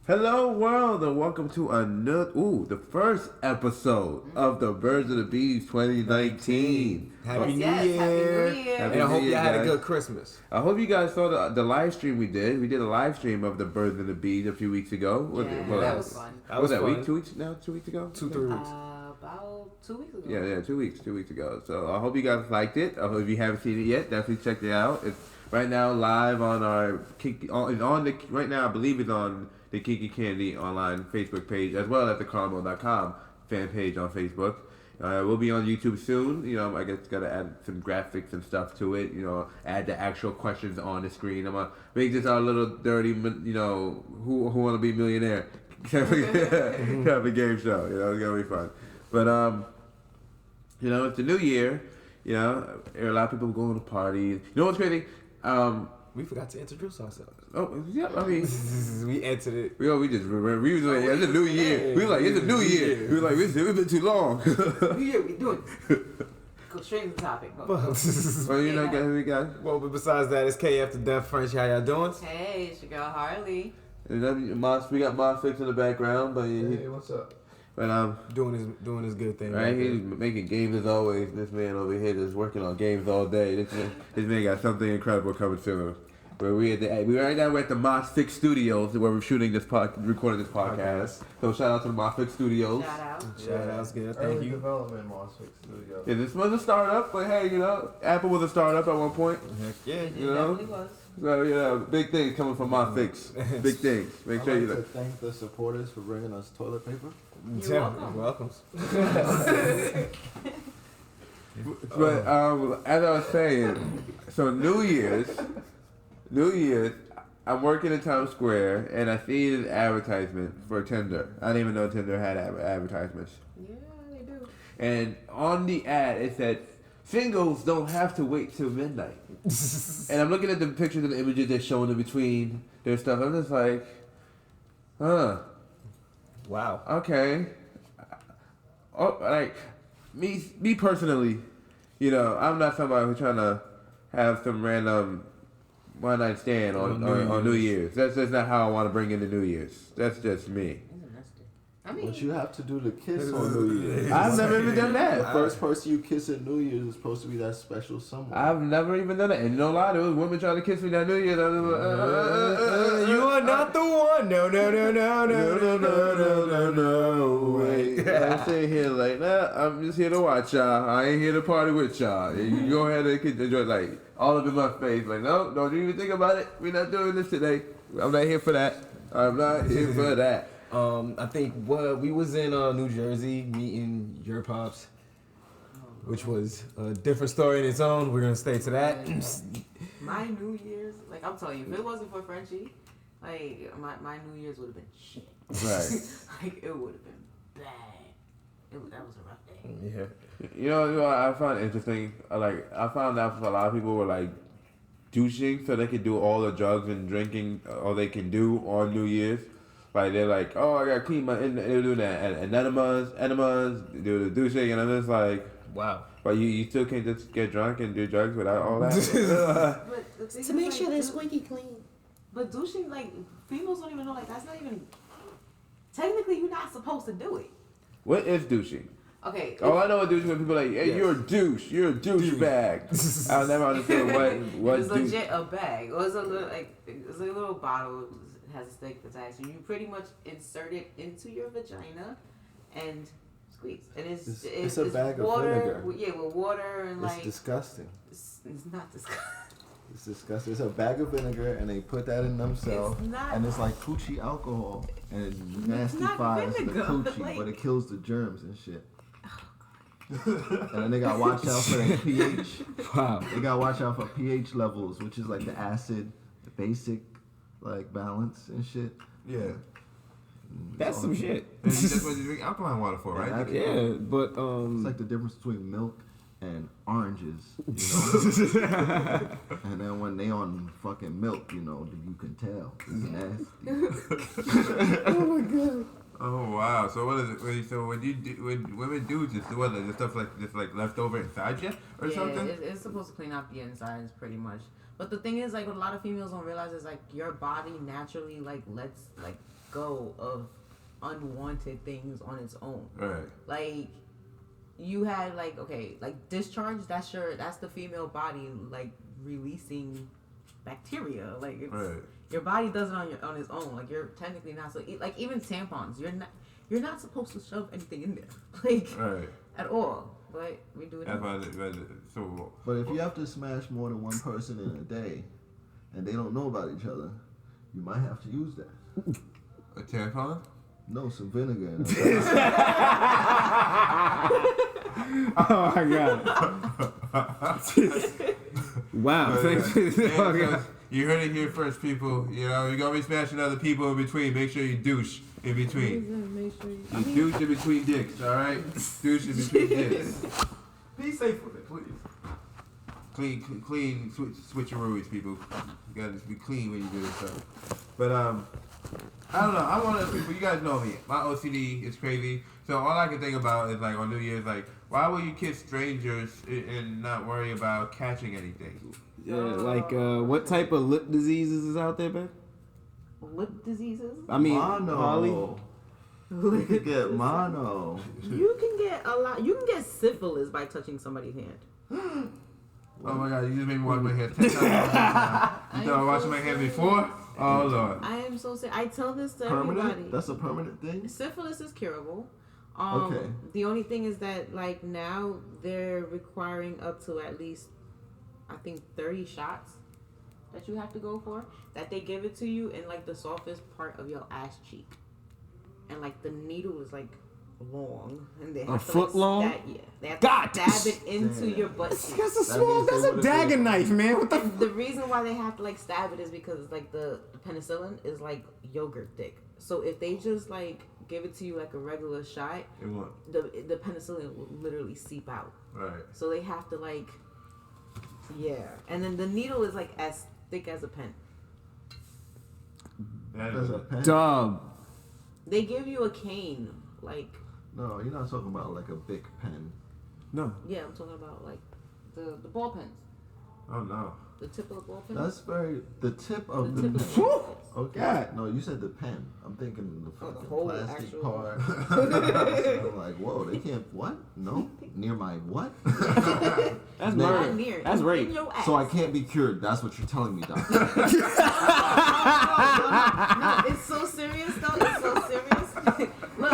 Hello world and welcome to the first episode of the Birds of the Bees 2019. Happy New Yes, Year. Happy New Year. Happy And I hope New Year, y'all had a guys. good Christmas. I hope you guys saw the live stream we did. We did a live stream of the Birds of the Bees a few weeks ago. That was fun. What was that, fun. week? 2 weeks now? 2 weeks ago? 2-3 weeks. About 2 weeks ago. Yeah, 2 weeks. 2 weeks ago. So I hope you guys liked it. I hope if you haven't seen it yet, definitely check it out. It's right now live on our right now I believe it's on the Kiki Candy online Facebook page as well as the Carmel.com fan page on Facebook. We'll be on YouTube soon. You know, I guess gotta add some graphics and stuff to it. You know, add the actual questions on the screen. I'm gonna make this our little dirty, who want to be millionaire kind of a game show. You know, it's gonna be fun. But it's the new year. You know, a lot of people going to parties. You know what's crazy? We forgot to introduce ourselves. Oh yeah, I mean, We entered it. we was like, it's a new year. We were like, it's a new year. We were like, it's been too long. New Year, we doing Go straight to the topic. Well, you know, guys, we got. Well, but besides that, it's KF the Deaf French. How y'all doing? Hey, it's your girl Harley. And then we got Moss Fix in the background, but Hey, what's up? Doing his good thing. right, he's making games as always. This man over here is working on games all day. This man got something incredible coming soon. Where we're at the Moss Fix Studios where we're shooting recording this podcast. So shout out to the Moss Fix Studios. Shout out. Shout outs, good. Early Thank you. development, Mosswick Studio. Yeah, this was a startup, but hey, you know, Apple was a startup at one point. Heck yeah. It You know? definitely was. So, you know, big things coming from Moss Fix. Big things. Make I'd sure like you to look. thank the supporters for bringing us toilet paper. You're welcome. Welcome. But as I was saying, so New Year's, I'm working in Times Square and I see an advertisement for Tinder. I didn't even know Tinder had advertisements. Yeah, they do. And on the ad, it said, "Singles don't have to wait till midnight." And I'm looking at the pictures and the images they're showing in between their stuff. I'm just like, Wow. okay. Oh, like me personally, you know, I'm not somebody who's trying to have some random one night stand on New Year's. That's just not how I want to bring in the New Year's. That's just me. I mean, But you have to do the kiss on New Year's. I've never even done The that. first person you kiss at New Year's is supposed to be that special someone. I've never even done that. And no lie, there was women trying to kiss me that New Year's. I was like, You are not the one. No. no, wait. I'm sitting here like, nah, I'm just here to watch y'all. I ain't here to party with y'all. You go ahead and enjoy, like, all up in my face. Like, no, don't even think about it. We're not doing this today. I'm not here for that. I'm not here for that. I think we was in New Jersey meeting your pops, which was a different story in its own. We're gonna stay to that. my New Year's, like I'm telling you, if it wasn't for Frenchie, like my New Year's would have been shit. Right. Like it would have been bad. That was a rough day. Yeah. You know what I found interesting? I found out a lot of people were like douching so they could do all the drugs and drinking all they can do on New Year's. Like they're like, oh, I gotta clean my. They're doing that and enemas, do the douching, and I'm just like, Wow. but you still can't just get drunk and do drugs without all that. But the thing To is, make like, sure they're squeaky clean. But douching, like females don't even know, like that's not even. Technically, you're not supposed to do it. What is douching? Okay. All I know is douching when people are like, hey, Yes. you're a douche, you're a douchebag. I'll never understand what It's douche. legit a bag. It was a little bottle. It has a stick attached. So you pretty much insert it into your vagina and squeeze. And It's a bag of water, vinegar. Yeah, with water and It's like. disgusting. It's not disgusting. It's disgusting. It's a bag of vinegar, and they put that in themselves, It's not. and it's like coochie alcohol, and it not nastifies the vinegar, coochie, like- but it kills the germs and shit. And then they got to watch out for their pH. Wow. They got to watch out for pH levels, which is like the acid, the basic, like balance and shit. Yeah. That's some shit. And that's what you drink alkaline water for, right? Exactly. Yeah, but It's like the difference between milk and oranges, you know. And then when they on fucking milk, you know, you can tell. It's nasty. Oh wow! So what is it? So when women do just what is the stuff like left over inside you or Yeah, something? it's supposed to clean out the insides pretty much. But the thing is, like, what a lot of females don't realize is like your body naturally like lets like go of unwanted things on its own. Right. Like you had like discharge. That's the female body like releasing bacteria. Like it's, Right. your body does it on its own. Like you're technically not so like even tampons. You're not supposed to shove anything in there like Right. at all. But we do it. That's anyway. why. So. But if you have to smash more than one person in a day, and they don't know about each other, you might have to use that. A tampon? No, some vinegar in it. Oh my god. Wow. Thanks for this. Yeah, Oh, so God. you heard it here first, people. You know, you're gonna be smashing other people in between. Make sure you douche in between. Make sure you, You douche in between dicks, alright? Douche in between dicks. Be safe with it, please. Clean switcheroos, people. You gotta just be clean when you do this stuff. But, I don't know. I'm one of those people, you guys know me. My OCD is crazy. So all I can think about is, like, on New Year's, like, why will you kiss strangers and not worry about catching anything? Yeah, like what type of lip diseases is out there, man? lip diseases. I mean, mono. Holly. You could get mono. You can get a lot. You can get syphilis by touching somebody's hand. Oh my god, you just made me wash my hands 10 times. You thought I washed my hands before? Oh lord. I am so sick. I tell this to Permanent? everybody. That's a permanent thing? Syphilis is curable. Okay. The only thing is that like now they're requiring up to at least I think 30 shots that you have to go for. That they give it to you in like the softest part of your ass cheek, and like the needle is like long, and they have A to, foot like, long? They have God! to stab it into Damn. your butt cheek. That's a That small. means they That's a would've dagger been- knife, man. What the? And the reason why they have to like stab it is because like the penicillin is like yogurt thick. So if they just like give it to you like a regular shot, It won't. the penicillin will literally seep out. Right. So they have to like, yeah. And then the needle is like as thick as a pen. That That's is a pen? Dog. They give you a cane, like No, you're not talking about like a big pen. No. yeah, I'm talking about like the ball pens, Oh no. the tip of the ball pen. That's very the tip of the the, tip of pen. the ball Okay. God. No, you said the pen. I'm thinking the Oh, the fucking whole plastic actual- part. I'm like, whoa, they can't what? No, near my what? That's No. murder. Not near. That's in rape. your ass. So I can't be cured. That's what you're telling me, doctor. No, it's so serious though. It's so serious. Look,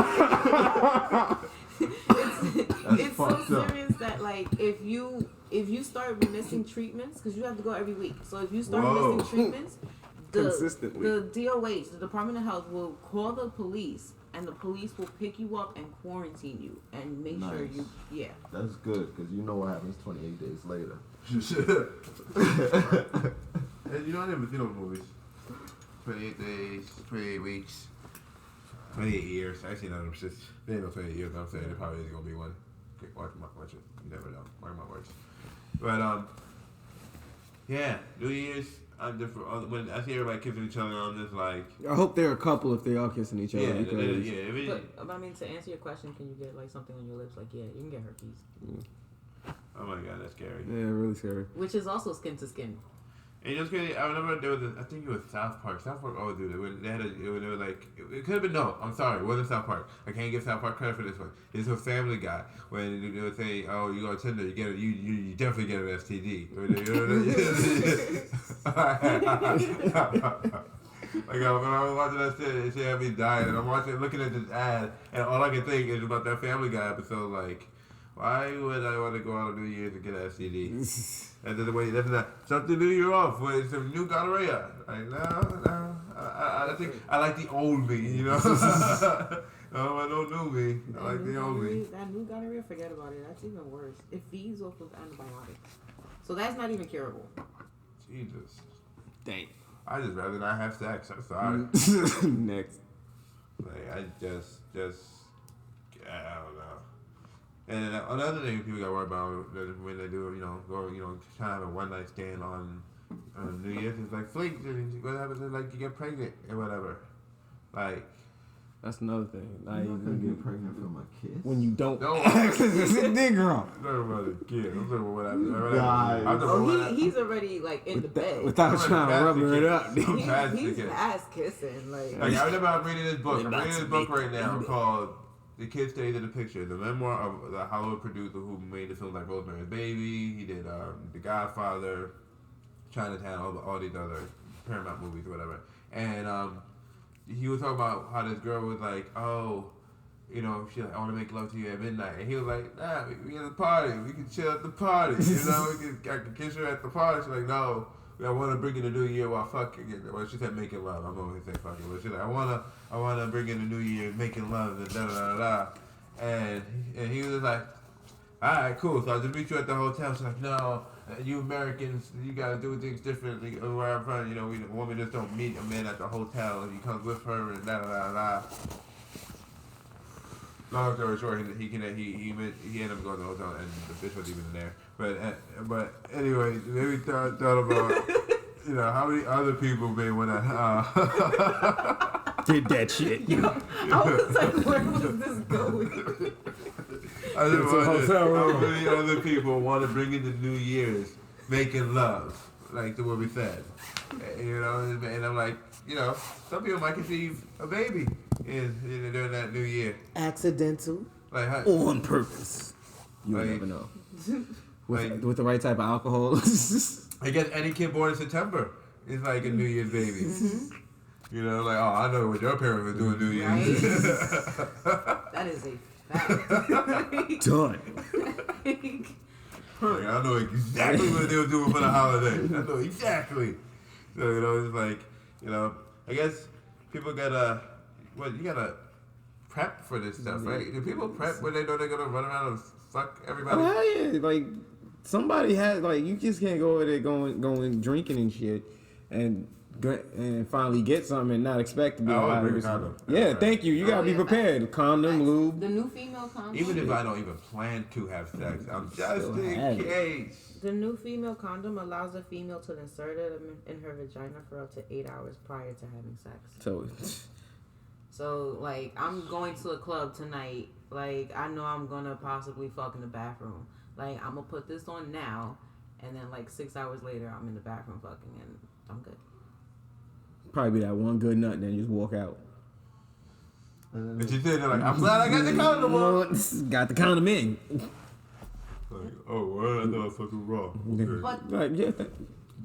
it's so fucked up. serious that like if you start missing treatments because you have to go every week. So if you start Whoa. missing treatments, Consistently. the DOH, the Department of Health, will call the police and the police will pick you up and quarantine you and make sure Nice. you yeah. That's good because you know what happens 28 days later. And you know, I never seen those movies. 28 days, 28 weeks, 28 years. I seen none of them shits. They ain't no 28 years, but I'm saying there probably is gonna be one. Okay, watch it. You never know. Mark my words. But, yeah, New Year's, I'm different. When I see everybody kissing each other, I'm just like, I hope they're a couple if they are kissing each other. yeah, because yeah. But I mean, to answer your question, can you get like something on your lips? Like yeah, you can get herpes, Oh my god, that's scary. yeah, really scary. which is also skin to skin. And you know, it's crazy. I remember there was I think it was South Park. South Park always do that. When they had they were like, it could have been, no, I'm sorry, it wasn't South Park. I can't give South Park credit for this one. It's a Family Guy. When they would say, oh, you go to Tinder, you definitely get an STD. Like when I was watching that shit, it had me dying. And I'm looking at this ad, and all I can think is about that Family Guy episode. Like, why would I want to go out on New Year's to get an STD? And then the way that's not something New Year off with some new gonorrhea. Like no. I think I like the old me, you know. No, I don't know me. I like the old me. That new gonorrhea, forget about it. That's even worse. It feeds off of antibiotics, so that's not even curable. Jesus. Dang. I just rather not have sex. I'm sorry. Next. Like I just I don't know. And another thing people got worried about when they do, go, try to have a one night stand on New Year's is like flings and what happens is like you get pregnant or whatever. Like That's another thing. Like I'm not gonna get pregnant from a kiss. when you don't No. access it's a dick wrong. I'm talking about a kid. I'm talking about what I Guys. I'm talking about what I- He's already like in the bed. Without I'm trying to already rub it up. past the kid. Past the He's kid. ass kissing. Like Like, I remember I'm reading this book. We're I'm about reading to this book make right now baby. called The Kid Stays in the Picture, the memoir of the Hollywood producer who made the films like Rosemary's Baby. He did The Godfather, Chinatown, all these other Paramount movies or whatever. And he was talking about how this girl was like, oh, you know, she like, I want to make love to you at midnight. And he was like, nah, we at the party. We can chill at the party. You know, I can kiss her at the party. She's like, no. I want to bring in the new year while fucking. Well, she said making love. I'm always saying fucking, but she's like, I wanna bring in the new year making love and da da da da. And he was like, all right, cool. So I'll just meet you at the hotel. She's like, no, you Americans, you gotta do things differently. Where I'm from, you know, women just don't meet a man at the hotel. And he comes with her and da da da da. Long story short, he ended up going to the hotel and the bitch wasn't even there. But anyway, maybe thought about you know how many other people may want to Did that shit. I was like, where was this going? I just It's a wondered hotel room. how many other people want to bring in the New Year's making love, like the word we said. You know, and I'm like, you know, some people might conceive a baby during that New Year. Accidental. Like, how, On purpose. You Like- never know. like, With the right type of alcohol. I guess any kid born in September is like a New Year's baby. You know, like, oh, I know what your parents were doing New Year's. That is a fact. Done. Like, I know exactly what they were doing for the holiday. I know exactly. So, you know, it's like, you know, I guess people gotta, you gotta prep for this stuff, right? Do people prep when they know they're gonna run around and fuck everybody? Oh, hell yeah. Like, somebody had, like, you just can't go over there going drinking and shit and finally get something and not expect to be I always alive. bring a condom. Yeah, thank you. You gotta be yeah, prepared. Condom, lube. The new female condom. Even if I don't even plan to have sex, I'm just Still in have it. case. The new female condom allows a female to insert it in her vagina for up to 8 hours prior to having sex. So, So, like, I'm going to a club tonight. Like, I know I'm gonna possibly fuck in the bathroom. Like, I'm gonna put this on now, and then like 6 hours later, I'm in the bathroom fucking, and I'm good. probably be that one good nut and then just walk out. But you said, like, I'm glad I got the condom on. Got the condom in. Like, oh, well, I thought I was fucking raw. Okay. But Like, yeah.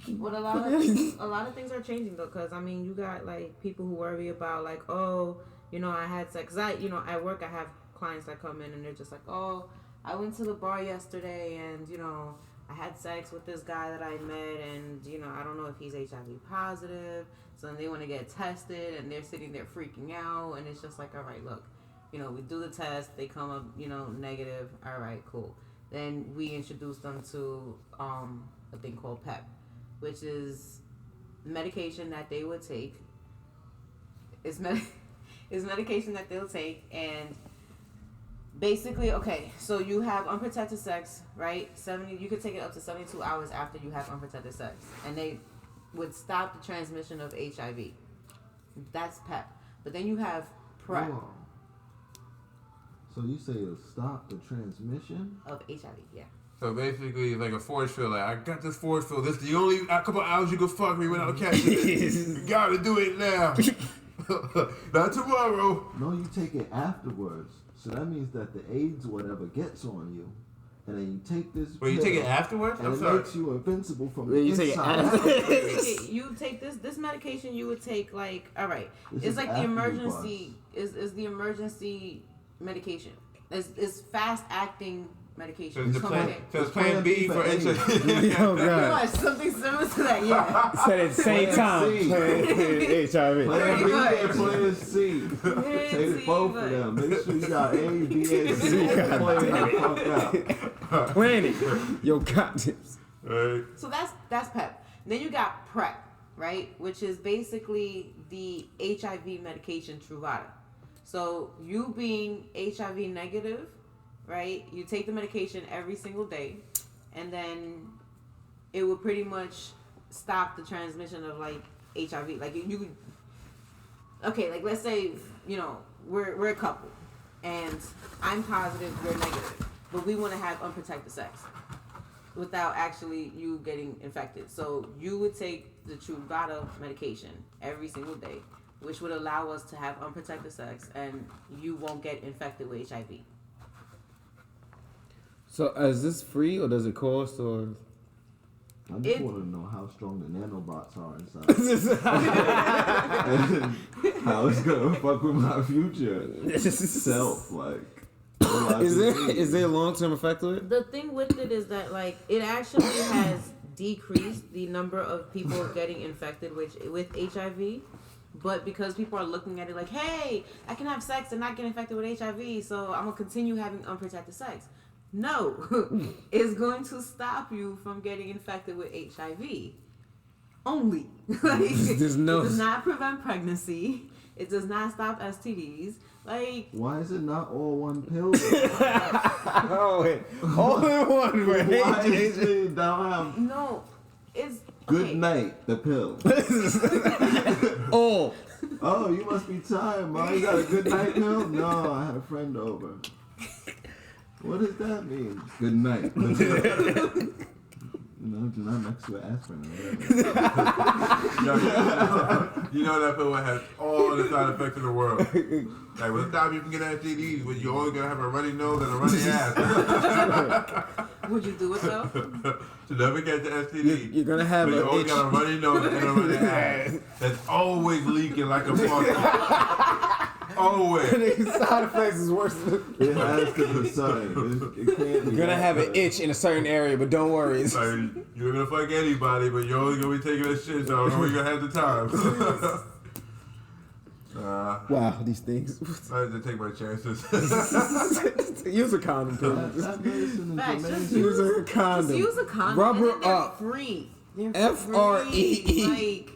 But a lot of things are changing though, cause I mean, you got like people who worry about like, oh, you know, I had sex. 'Cause at work I have clients that come in and they're just like, oh, I went to the bar yesterday and you know, I had sex with this guy that I met and you know, I don't know if he's HIV positive. So then they want to get tested and they're sitting there freaking out and it's just like, all right, look, you know, we do the test, they come up, you know, negative. All right, cool. Then we introduce them to a thing called PEP, which is medication that they would take. It's medication that they'll take, and basically, okay, so you have unprotected sex, right? You could take it up to 72 hours after you have unprotected sex, and they would stop the transmission of HIV. That's PEP. But then you have PrEP Hold on. So you say it'll stop the transmission? of HIV, yeah. So basically, it's like a force field. Like, I got this force field. This is the only couple hours you can fuck me without catching it. You gotta do it now. Not tomorrow. No, you take it afterwards. So that means that the AIDS whatever gets on you, and then you take this. Wait, you pill, take it afterwards? and I'm it sorry. makes you invincible from the Wait, you take it inside. after- You take this medication. You would take like, all right, This it's is like the after you emergency is the emergency medication. It's fast acting medication. So it's, the plan, Okay. so it's plan B for AIDS. HIV. Oh, Pretty God. much something similar to that, yeah. Said at the same time. HIV. Plan B Pretty and much. plan C. Take both of them. Make sure you got A, B, and C. Plan the fuck out. Plan it. Yo, goddamn. Right. So that's PEP. Then you got PrEP, right? Which is basically the HIV medication Truvada. So you being HIV negative, right? You take the medication every single day, and then it would pretty much stop the transmission of like HIV. Like you could, okay, like let's say, you know, we're a couple, and I'm positive you're negative, but we want to have unprotected sex without actually you getting infected. So you would take the Truvada medication every single day, which would allow us to have unprotected sex, and you won't get infected with HIV. So is this free or does it cost or? I just want to know how strong the nanobots are inside. And how it's gonna fuck with my future self, like. Is there a long-term effect to it? The thing with it is that like it actually has decreased the number of people getting infected with HIV, but because people are looking at it like, hey, I can have sex and not get infected with HIV, so I'm gonna continue having unprotected sex. No, it's going to stop you from getting infected with HIV. Only. Like, it does not prevent pregnancy. It does not stop STDs. Like, why is it not all one pill? Oh, wait. All in one, right? Why is it don't have no, it's good okay. night, the pill? Oh. Oh, you must be tired, man. You got a good night pill? No, I had a friend over. What does that mean? Good night. You know, do not mix with aspirin or whatever. You know that pill has all the side effects in the world. Like, with the time you can get STDs, but you're always gonna have a runny nose and a runny ass. Would you do it though? To never get the STD. You're gonna have but you an always itch. got a runny nose and a runny ass that's always leaking like a faucet. Always. Side effects is worse than. It has to be something. It can't be. You're gonna have an itch in a certain area, but don't worry. Like, you're gonna fuck anybody, but you're only gonna be taking that shit, so I don't know when you're gonna have the time. Wow, these things. I had to take my chances. Use a condom, That please. medicine is Facts, just amazing. Use a Just condom. use a condom. Rubber and then they're up. free. They're F-R-E-E. free. Like,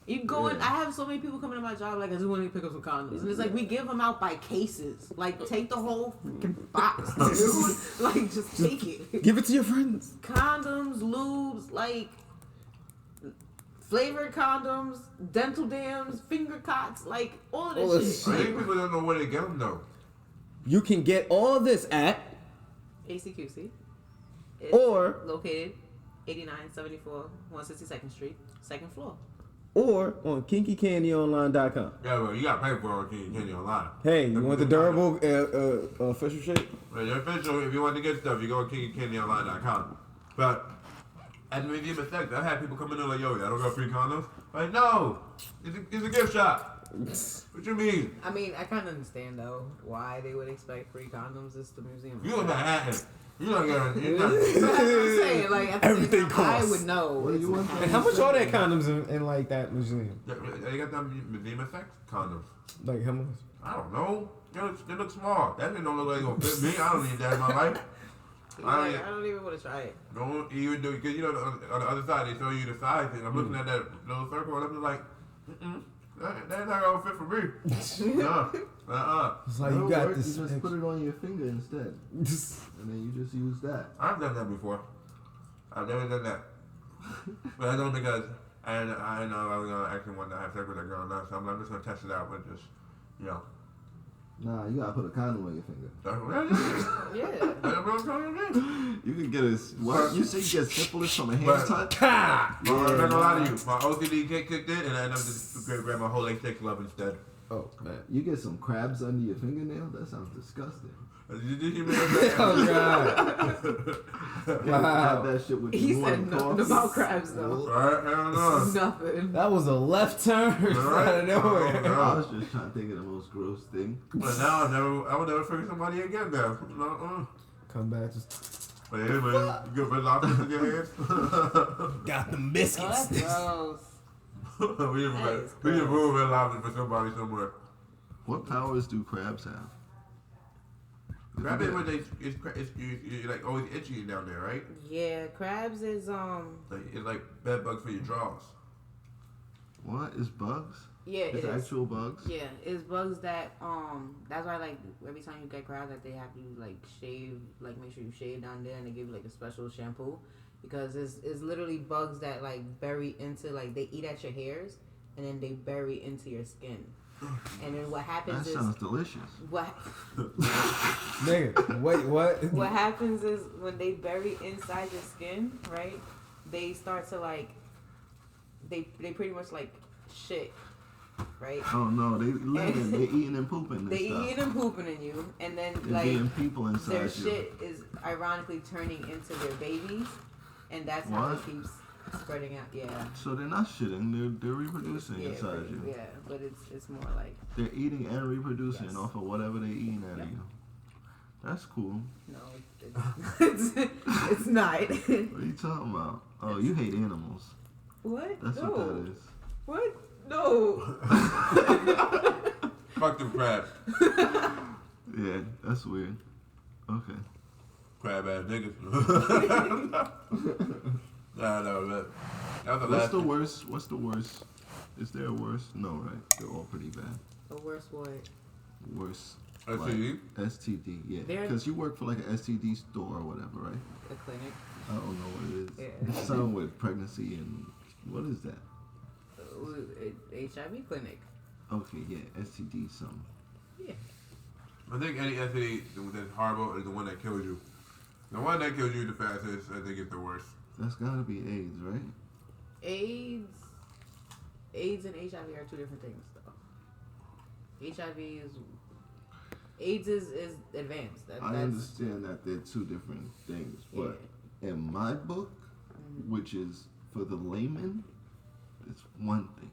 you go in. I have so many people coming to my job like, I just want to pick up some condoms, and it's like we give them out by cases. Like, take the whole freaking box, dude. Like, just take it. Give it to your friends. Condoms, lubes, like flavored condoms, dental dams, finger cots, like all of All this this I shit. think people don't know where to get them though. You can get all this at ACQC. It's Or- located 8974 162nd Street, second floor. or on KinkyCandyOnline.com. Yeah, well, you gotta pay for it on Candy Online. Hey, you want the durable official shape? Well, you're official. If you want to get stuff, you go to KinkyCandyOnline.com. But at the museum of sex, I've had people come in there like, yo, I don't got free condoms. Like, no, it's a gift shop. What you mean? I mean, I kind of understand though why they would expect free condoms. It's the museum. You in Manhattan. You don't get That's what I'm saying. Like, at the same Everything time, I costs. would know. What do you want? And how much are their condoms in like that museum? They got them museum of sex condoms. Like how much? I don't know. They look small. That thing don't look like it's gonna fit me. I don't need that in my life. Like, I don't even want to try it. Don't even do it. Because, you know, on the other side, they show you the size thing. I'm looking at that little circle, and I'm just like, that's not going to fit for me. No. It's like It'll you got work, this. You just put it on your finger instead, and then you just use that. I've done that before. I've never done that. But I don't because I know I was going to actually want to have sex with a girl now, so I'm just going to test it out with just, you know. Nah, you gotta put a condom on your finger. That's what it is. Yeah. That's what I'm telling you. You can get a what? You say you get syphilis from a hand But- touch? I'm not gonna lie to you. My OCD kicked in, and I ended up just grab my whole latex glove instead. Oh man. You get some crabs under your fingernail? That sounds disgusting. Did you hear me say Oh that? god. Have that shit with He the said morning nothing cough. about crabs though. Alright, I don't know. Nothing. That was a left turn out of nowhere. Oh, I was just trying to think of the most gross thing. But now I would never figure somebody again now. Come back, just But hey man, you got red lobsters in your hands? got the Oh, biscuits. that's gross. we just ruined red lobsters for somebody somewhere. What powers do crabs have? Crab is when you're like always itchy down there, right? Yeah, crabs is Like it's like bed bugs for your drawers. What is bugs? yeah, It's it is. actual bugs? Yeah, it's bugs that that's why like every time you get crabs that they have you like shave, like make sure you shave down there, and they give you like a special shampoo because it's literally bugs that like bury into, like they eat at your hairs and then they bury into your skin. And then what That happens is sounds delicious. what Nigga, wait, what? what happens is when they bury inside your skin, right? They start to like they pretty much like shit, right? Oh no, they living, they eating and pooping and They stuff. eating and pooping in you, and then They're like being people inside their you. shit is ironically turning into their babies, and that's how What? it keeps spreading out. Yeah. So they're not shitting, they're reproducing Yeah, inside you. yeah, but it's more like They're eating and reproducing Yes. off of whatever they're eating out Yep. of you. That's cool. no, it's not. What are you talking about? Oh, you hate animals. What? That's No. what that is. What? No. Fuck them crabs. Yeah, that's weird. Okay. Crab ass niggas. Nah, no, that was the What's last the one. worst? What's the worst? Is there a worst? No, right? They're all pretty bad. The worst word. Worst. STD? STD, yeah. There- Because you work for like an STD store or whatever, right? A clinic. I don't know what it is. Yeah. Something with pregnancy and what is that? HIV clinic. Okay, yeah, STD something. Yeah. I think any STD that's horrible is the one that kills you. The one that kills you the fastest, I think, is the worst. That's gotta be AIDS, right? AIDS and HIV are two different things, though. AIDS is advanced. That's understand that they're two different things, but in my book, which is for the layman, it's one thing.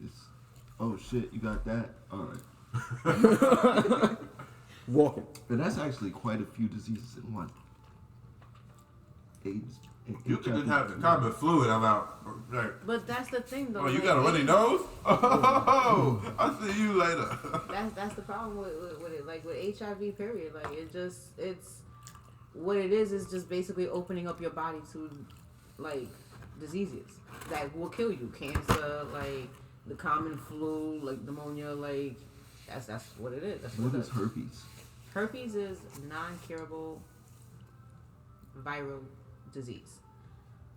It's, oh shit, you got that? Alright. Walking. But that's actually quite a few diseases in one. AIDS. You can just have the common flu and I'm out. Right. But that's the thing, though. Oh, you like, got a runny AIDS- nose? Oh, I'll see you later. That's the problem with it. Like with HIV, period. Like it's what it is just basically opening up your body to like diseases that will kill you. Cancer, like the common flu, like pneumonia, like that's what it is. That's What it is does. herpes? Herpes is non-curable viral disease.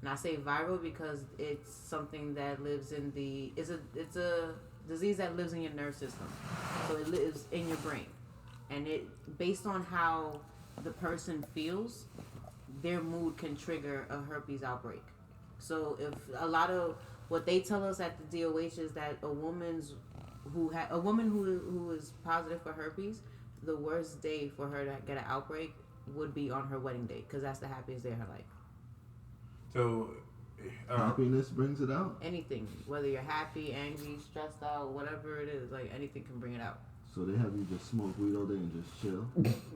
And I say viral because it's something that lives in it's a disease that lives in your nerve system. So it lives in your brain. And it based on how the person feels, their mood can trigger a herpes outbreak. So if a lot of what they tell us at the DOH is that a woman who is positive for herpes, the worst day for her to get an outbreak would be on her wedding day because that's the happiest day of her life. So, Happiness brings it out? Anything, whether you're happy, angry, stressed out, whatever it is, like anything can bring it out. So they have you just smoke weed all day and just chill?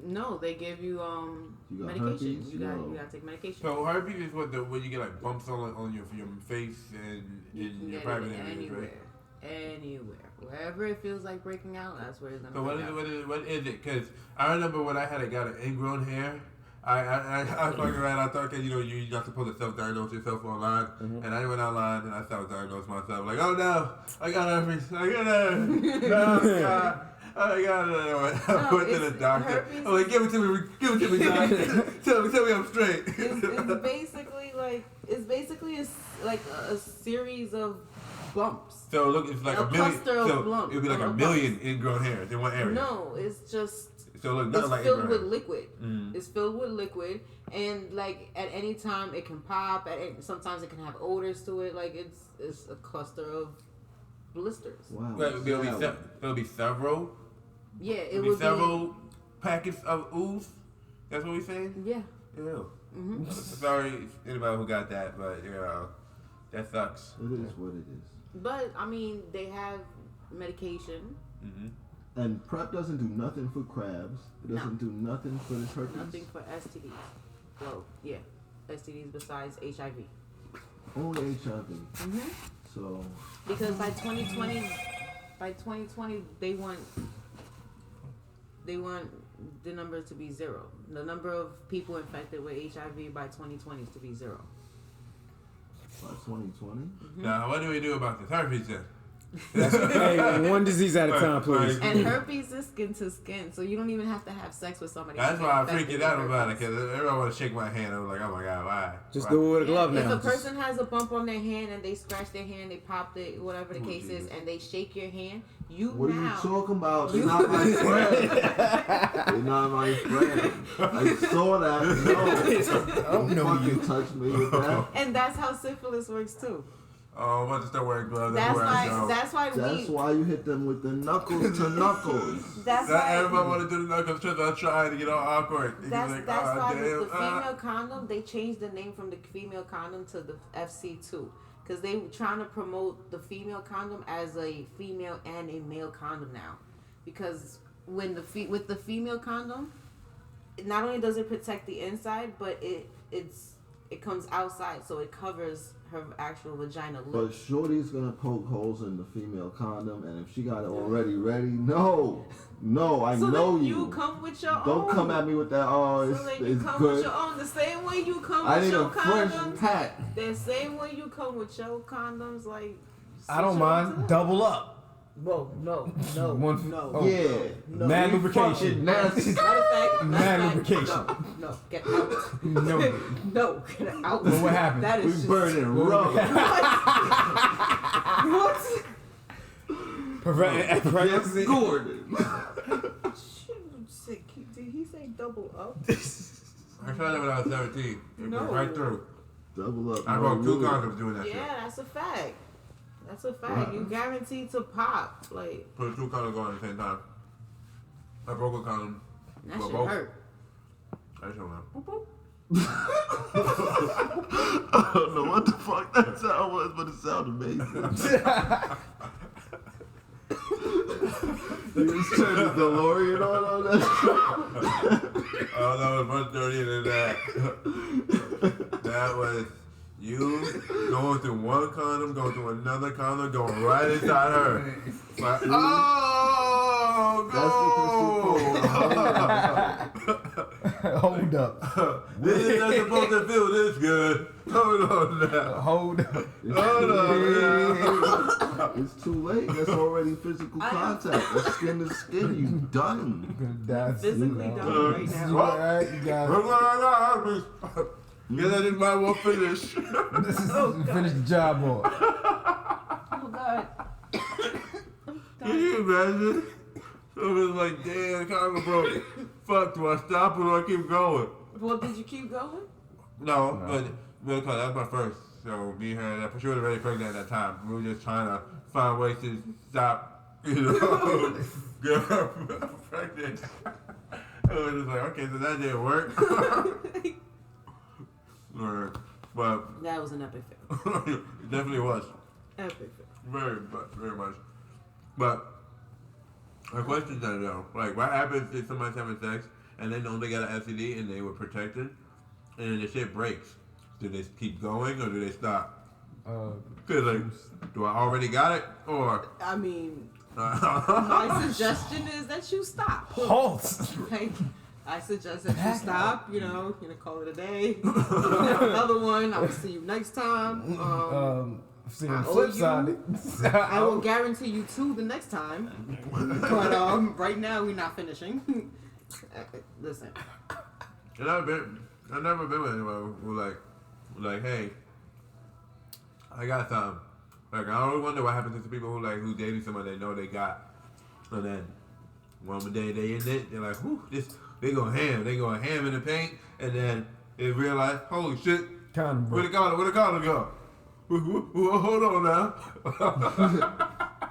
No, they give you You got medication. herpes? You No. gotta take medication. so herpes is when you get like bumps on your face and You in can your get private it areas, anywhere. right? Anywhere. Wherever it feels like breaking out, that's where it's gonna So break out. what is it? Because I remember when I got an ingrown hair. I fucking around. I thought that you're not supposed to self-diagnose yourself online, and I went online and I self-diagnosed myself. Like, oh no, I got herpes. I got herpes. No, God. I got it. I went to the doctor. herpes- I'm like, give it to me, doctor. tell me I'm straight. It's basically a series of bumps. So look, it's like A a million. cluster of So lumps, it'd be like of a million ingrown hairs in one area. No, it's just So look, it's nothing like filled ingrown with hairs. liquid. Mm. It's filled with liquid, and like at any time it can pop. Sometimes it can have odors to it. Like it's a cluster of blisters. Wow. Well, there'll be several. Yeah, it There'll be would several packets of ooze. That's what we're saying. be. Yeah. Ew. Hmm. Sorry, anybody who got that, but that sucks. It is what it is. But I mean, they have medication. Mm-hmm. And PrEP doesn't do nothing for crabs. It doesn't do nothing for this herpes. Nothing for STDs. Well, yeah, STDs besides HIV. Only HIV. Mm-hmm. So Because by 2020, they want the numbers to be zero. The number of people infected with HIV by 2020 is to be zero. by 2020, Mm-hmm. Now, what do we do about this herpes then? Hey, one disease at a time, please. And herpes is skin to skin, so you don't even have to have sex with somebody. That's to why get I'm infected freaking out with about it, herpes. because everyone want to shake my hand. I'm like, oh my god, why? Just Why? do it with a glove If now. a person has a bump on their hand and they scratch their hand, they popped it, whatever the case is, Jesus. and they shake your hand, you What are you now. talking about? They're not my friend. They're not my friend. I saw that. No. don't know fucking you. touch me with that. And that's how syphilis works too. Oh, I'm about to start wearing gloves. That's everywhere I why. go. That's why That's we. why you hit them with the knuckles to knuckles. That's Not why. everybody want to do the knuckles because I'm trying to get all awkward. And That's you're like, that's "Ah, why damn, with the ah." female condom, they changed the name from the female condom to the FC2 because they were trying to promote the female condom as a female and a male condom now, because when with the female condom, not only does it protect the inside, but it comes outside, so it covers her actual vagina But lip. Shorty's gonna poke holes in the female condom, and if she got it already ready, no, I So know then you. come with your own. Don't come at me with that. Oh, So then you it's come with good. your own. The same way you come I with need your a French condoms. pat. The same way you come with your condoms, like. I don't switch mind. it up. Double up. Whoa, no, One- no. oh. Yeah. No. Mad You lubrication. fucking nasty. Matter of fact, Mad matter of fact, lubrication. No, get out. No. No, get out. Well, what happened? That We is just. burning rough. What? Prevent pregnancy. Gordon. Did he say double up? I tried that when I was 17. It No. went right through. Double up. I no broke 2 rule. condoms doing that shit. Yeah, that's a fact. That's a fact. You guaranteed to pop. Like, Put 2 condoms on at the same time. I broke a condom. that Well, shit both. hurt. I just don't know. Boop, boop. I don't know what the fuck that sound was, but it sounded amazing. You was turning DeLorean on that. Oh, that was much dirtier than that. That was you going through one condom, going through another condom, going right inside her. Like, Hold up. This is not supposed to feel this good. Hold on now. Hold up. Hold on now. It's too late. That's already physical contact. That's skin to skin. You done. That's Physically done right now. You alright? You got it. Yeah, that is my one finish. This is finish the job on. Oh, God. Can you imagine? So it was like, damn, condom broke. Fuck, do I stop or do I keep going? Well, did you keep going? No, but because that was my first. So me and her, she was already pregnant at that time. We were just trying to find ways to stop, get her pregnant. It was just like, okay, so that didn't work. But That was an epic fail. it definitely was. Epic fail. Very much. But my question is though, like, what happens if somebody's having sex and they know they got an STD and they were protected, and the shit breaks? Do they keep going or do they stop? Cause like, do I already got it or? I mean, my suggestion is that you stop. Halt. Like, I suggest that you stop, call it a day. Another one, I will see you next time. See I the owe flip you. side. I will guarantee you 2 the next time. But right now, we're not finishing. Listen. And I've never been with anyone who like, hey, I got something. Like, I always wonder what happens to people who dating someone they know they got, and then one day they in it, they're like, whew, they go ham in the paint, and then they realize, holy shit, Condom where broke. the condom go? Hold on now.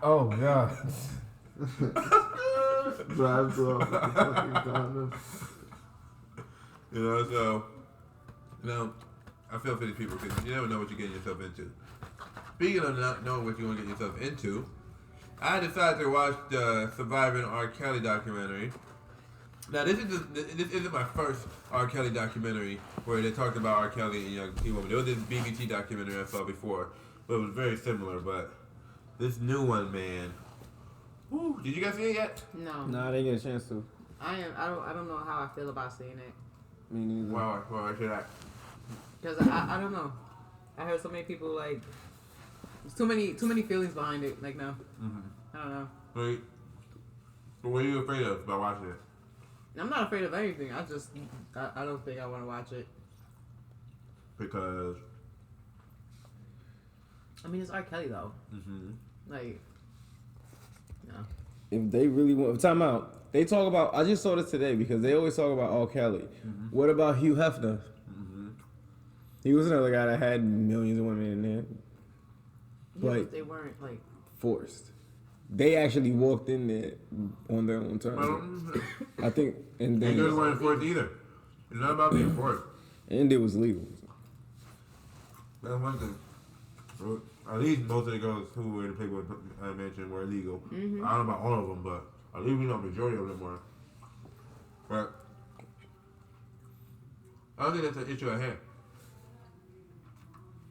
Oh god. Drives off with the fucking condom. So, I feel for these people because you never know what you're getting yourself into. Speaking of not knowing what you're going to get yourself into, I decided to watch the Surviving R. Kelly documentary. Now, this isn't my first R. Kelly documentary where they talked about R. Kelly and young T women. There was this BBT documentary I saw before, but it was very similar. But this new one, man. Woo, did you guys see it yet? No. Nah, I didn't get a chance to. I don't know how I feel about seeing it. Me neither. Why should I? Because I don't know. I heard so many people There's too many feelings behind it. Like no, I don't know. Wait, but what are you afraid of by watching it? I'm not afraid of anything. I don't think I want to watch it. Because. I mean, it's R. Kelly though. Like, no. If they really want time out, they talk about. I just saw this today because they always talk about R. Kelly. What about Hugh Hefner? He was another guy that had millions of women in there, Yeah, but they weren't like forced. They actually walked in there on their own terms. I think, and then And girls weren't forced either. It's not about being forced. and it was legal. That's one thing. Well, at least most of the girls who were in the Playboy Mansion were illegal. I don't know about all of them, but at least we know the majority of them were. But I don't think that's an issue at hand.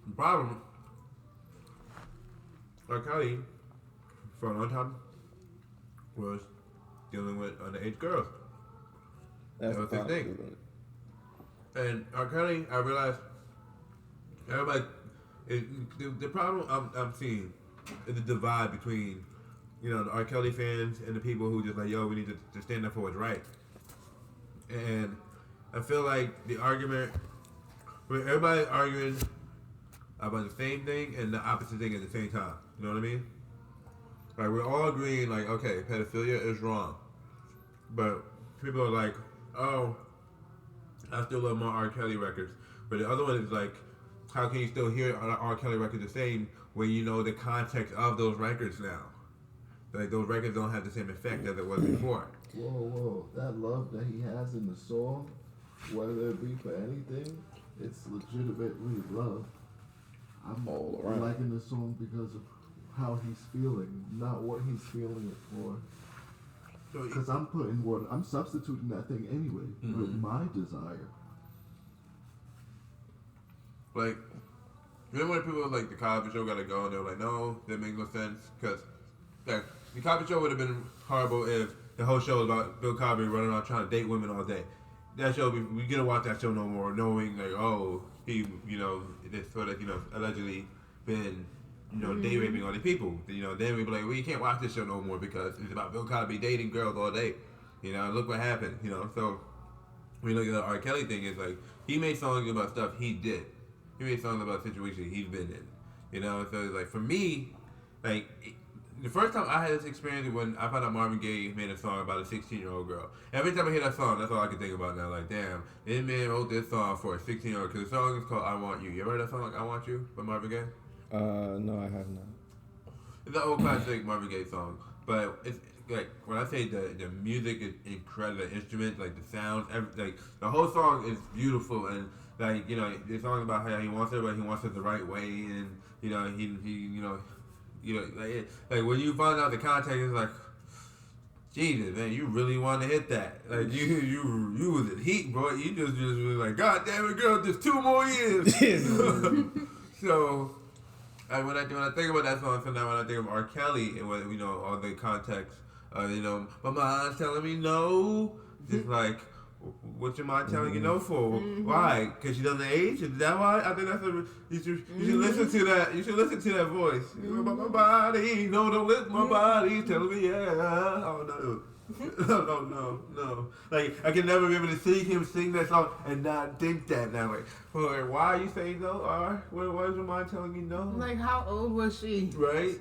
The problem, R. Kelly, for a long time, was dealing with underage girls. That's That was the his thing. problem. And R. Kelly, I realized, everybody, the problem I'm seeing is the divide between, the R. Kelly fans and the people who just like, yo, we need to stand up for what's right. And I feel like the argument, with everybody arguing about the same thing and the opposite thing at the same time. You know what I mean? Like, we're all agreeing, like, okay, pedophilia is wrong. But people are like, oh, I still love my R. Kelly records. But the other one is like, how can you still hear R. Kelly records the same when you know the context of those records now? Like, those records don't have the same effect as it was before. Whoa. That love that he has in the song, whether it be for anything, it's legitimately love. I'm All around. liking the song because of how he's feeling, not what he's feeling it for. Because I'm substituting that thing anyway with my desire. Like, you know when people like the Cosby Show gotta go and they're like, no, that makes no sense because like the Cosby Show would have been horrible if the whole show was about Bill Cosby running around trying to date women all day. That show, we get to watch that show no more, knowing like, oh, he, this sort of, allegedly been, day raping all these people. Then we'd be like, well, you can't watch this show no more because it's about Bill Cosby dating girls all day. Look what happened. So when you look at the R. Kelly thing, it's like he made songs about stuff he did. He made songs about situations he's been in. So it's like for me, like the first time I had this experience when I found out Marvin Gaye made a song about a 16-year-old girl. Every time I hear that song, that's all I can think about now. Like, damn, this man wrote this song for a 16-year-old because the song is called "I Want You." You ever heard that song, "I Want You" by Marvin Gaye? No, I have not. It's an old classic Marvin Gaye song, but it's like when I say the music is incredible, the instrument, like the sounds, like the whole song is beautiful, and like the song about how he wants it, but he wants it the right way, and like when you find out the context, it's like, Jesus, man, you really want to hit that? Like you was in heat, bro. You just was like, God damn it, girl, just 2 more years. So. When I think about that song, so now when I think of R. Kelly and what all the context, my mind's telling me no. Just like, what's your mind telling you no for? Why? Because she doesn't age? Is that why? I think that's you should listen to that. You should listen to that voice. My body, no, don't let my body telling me yeah. Oh no. No. Like, I can never be able to see him sing that song and not think that now. Like, why are you saying no? Why is your mind telling you no? Like, how old was she? Right?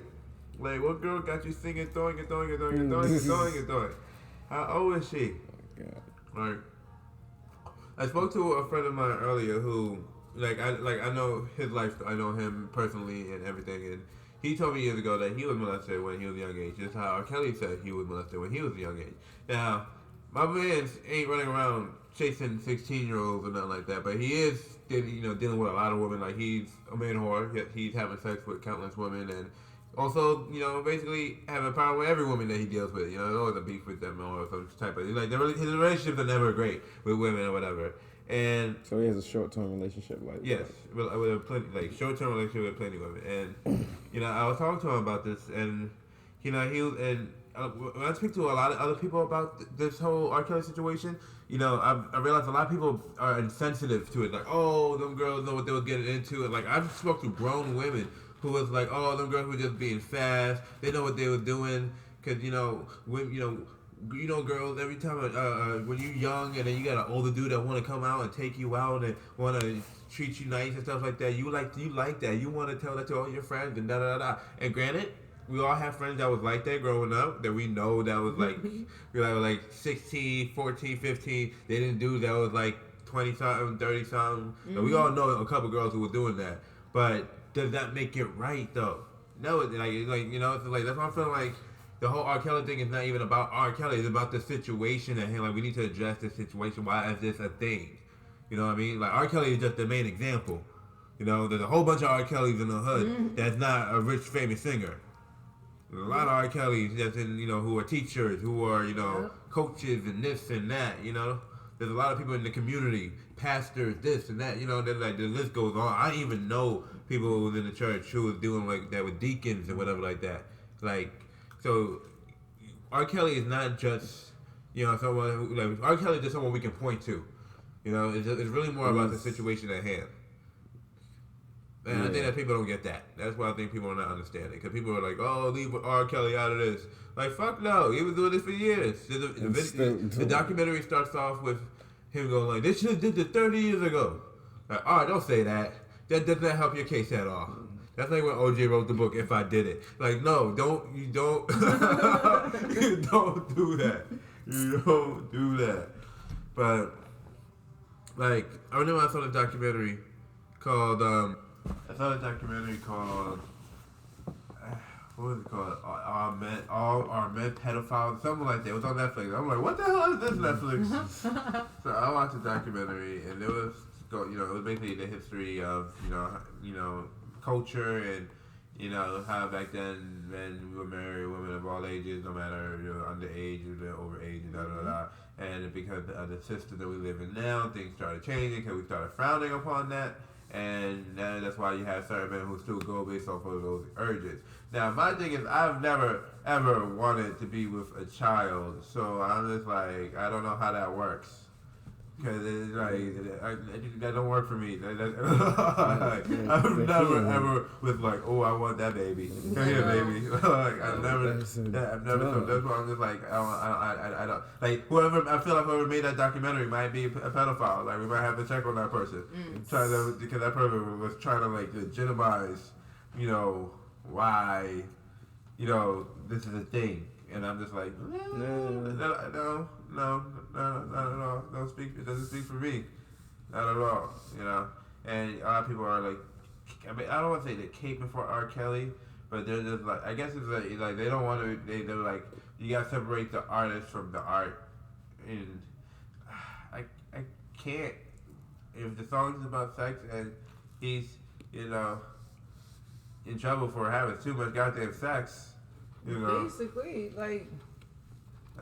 Like, what girl got you singing, throwing it? How old is she? Like, I spoke to a friend of mine earlier who, I know his life, I know him personally and everything, and he told me years ago that he was molested when he was a young age. Just how R. Kelly said he was molested when he was a young age. Now, my man ain't running around chasing 16-year-olds or nothing like that, but he is, dealing with a lot of women. Like, he's a man whore. He's having sex with countless women, and also, basically having power with every woman that he deals with. There's always a beef with them or some type of, like, his relationships are never great with women or whatever. And so he has a short-term relationship like yes, with a plenty, like short-term relationship with plenty of women. And I was talking to him about this, and he was, and when I speak to a lot of other people about this whole R. Kelly situation, I realized a lot of people are insensitive to it. Like, oh, them girls know what they were getting into. And like, I've spoke to grown women who was like, oh, them girls were just being fast. They know what they were doing, cause girls, every time when you're young and then you got an older dude that want to come out and take you out and want to treat you nice and stuff like that, you like that. You want to tell that to all your friends and da da da. And granted, we all have friends that was like that growing up, that we know that was like, like 16, 14, 15. They didn't do that was like 20 something, 30 something. Mm-hmm. We all know a couple girls who were doing that. But does that make it right though? No, it's like that's why I'm feeling like the whole R. Kelly thing is not even about R. Kelly. It's about the situation at hand. Like, we need to address this situation. Why is this a thing? You know what I mean? Like, R. Kelly is just the main example. You know, there's a whole bunch of R. Kellys in the hood that's not a rich, famous singer. There's a lot of R. Kellys that's in, who are teachers, who are, coaches and this and that, There's a lot of people in the community, pastors, this and that, like, the list goes on. I even know people who was in the church who was doing like that with deacons and whatever like that. Like, so R. Kelly is not just, someone who, like, R. Kelly is just someone we can point to. It's really more about the situation at hand. And I think that people don't get that. That's why I think people are not understanding. Because people are like, oh, leave R. Kelly out of this. Like, fuck no. He was doing this for years. The documentary starts off with him going like, this shit did this 30 years ago. Like, oh, don't say that. That does not help your case at all. That's like when OJ wrote the book, If I Did It. Like, no, you don't you don't do that. You don't do that. But, like, I remember I saw the documentary called, what was it called? Our Men Pedophiles, something like that. It was on Netflix. I'm like, what the hell is this Netflix? So I watched the documentary, and it was, it was basically the history of, culture and, how back then men would marry women of all ages, no matter underage or overage and da da da. And because of the system that we live in now, things started changing because we started frowning upon that. And that's why you have certain men who still go based off of those urges. Now, my thing is, I've never, ever wanted to be with a child. So I'm just like, I don't know how that works. Because it's like, that don't work for me. I've never, ever was like, oh, I want that baby. Come here, baby. Like, I've never, so that's why I'm just like, I don't, like, whoever made that documentary might be a pedophile. Like, we might have to check on that person. Because that person was trying to, like, legitimize, why, this is a thing. And I'm just like, no, not at all. It doesn't speak for me. Not at all, And a lot of people are like, I don't want to say they're caping for R. Kelly, but they're just like, I guess it's like they don't want to, they're like, you got to separate the artist from the art. And I can't. If the song is about sex and he's, in trouble for having too much goddamn sex, Basically, like,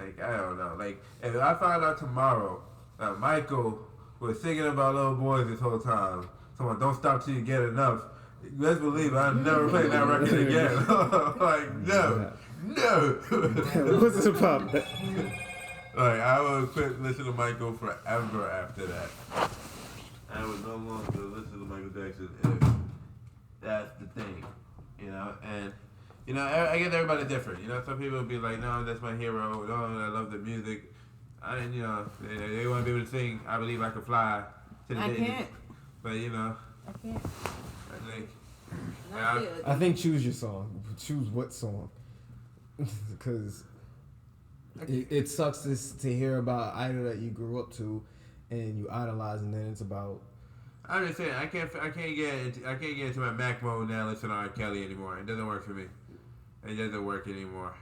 I don't know. Like, if I found out tomorrow that Michael was singing about little boys this whole time, someone don't stop till you get enough, let's believe I'll never play that record again. Like, no. What's it about? Like, I would quit listening to Michael forever after that. I would no longer listen to Michael Jackson if that's the thing, and I guess everybody's different. Some people would be like, no, that's my hero. No, I love the music. They want to be able to sing I Believe I Can Fly to the I can't. But, I can't. I think choose your song. Choose what song. Because it sucks to hear about idol that you grew up to and you idolize, and then it's about... I'm just saying, I can't get into my Mac mode now listening to R. Kelly anymore. It doesn't work for me. It doesn't work anymore.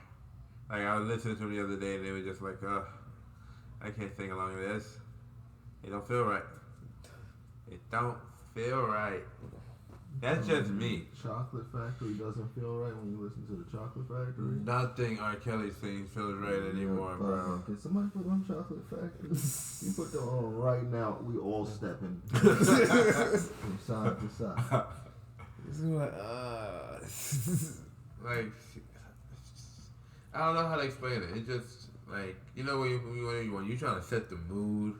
Like, I was listening to him the other day, and they were just like, I can't sing along with this. It don't feel right. It don't feel right. That's just me. Chocolate Factory doesn't feel right when you listen to the Chocolate Factory. Nothing R. Kelly sings feels right anymore, bro. Can somebody put on Chocolate Factory? You put them on right now, we all stepping from side to side. It's like, like, I don't know how to explain it. It's just like, when you're trying to set the mood,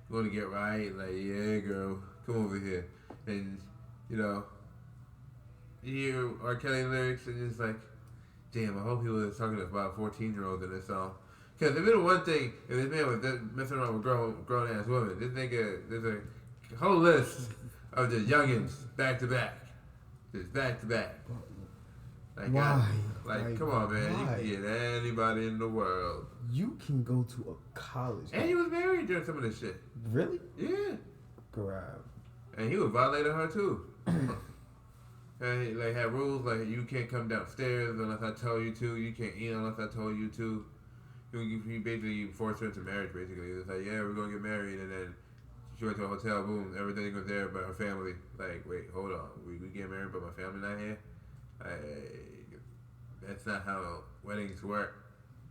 you want to get right. Like, yeah, girl, come over here, and you hear R. Kelly lyrics and you're just like, damn, I hope he was talking about 14-year-olds in this song. Because if it was one thing, if this man was messing around with grown ass women, this nigga, there's a whole list of just youngins back to back. Just back to back. Like, Why? Like, come on, man. why? You can get anybody in the world. You can go to a college. And he was married during some of this shit. Really? Yeah. Grab. And he was violating her too. And he like had rules like you can't come downstairs unless I tell you to. You can't eat unless I told you to. He basically forced her into marriage. Basically, it was like, yeah, we're gonna get married, and then she went to a hotel. Boom, everything was there, but her family. Like, wait, hold on, we get married, but my family not here. That's not how weddings work,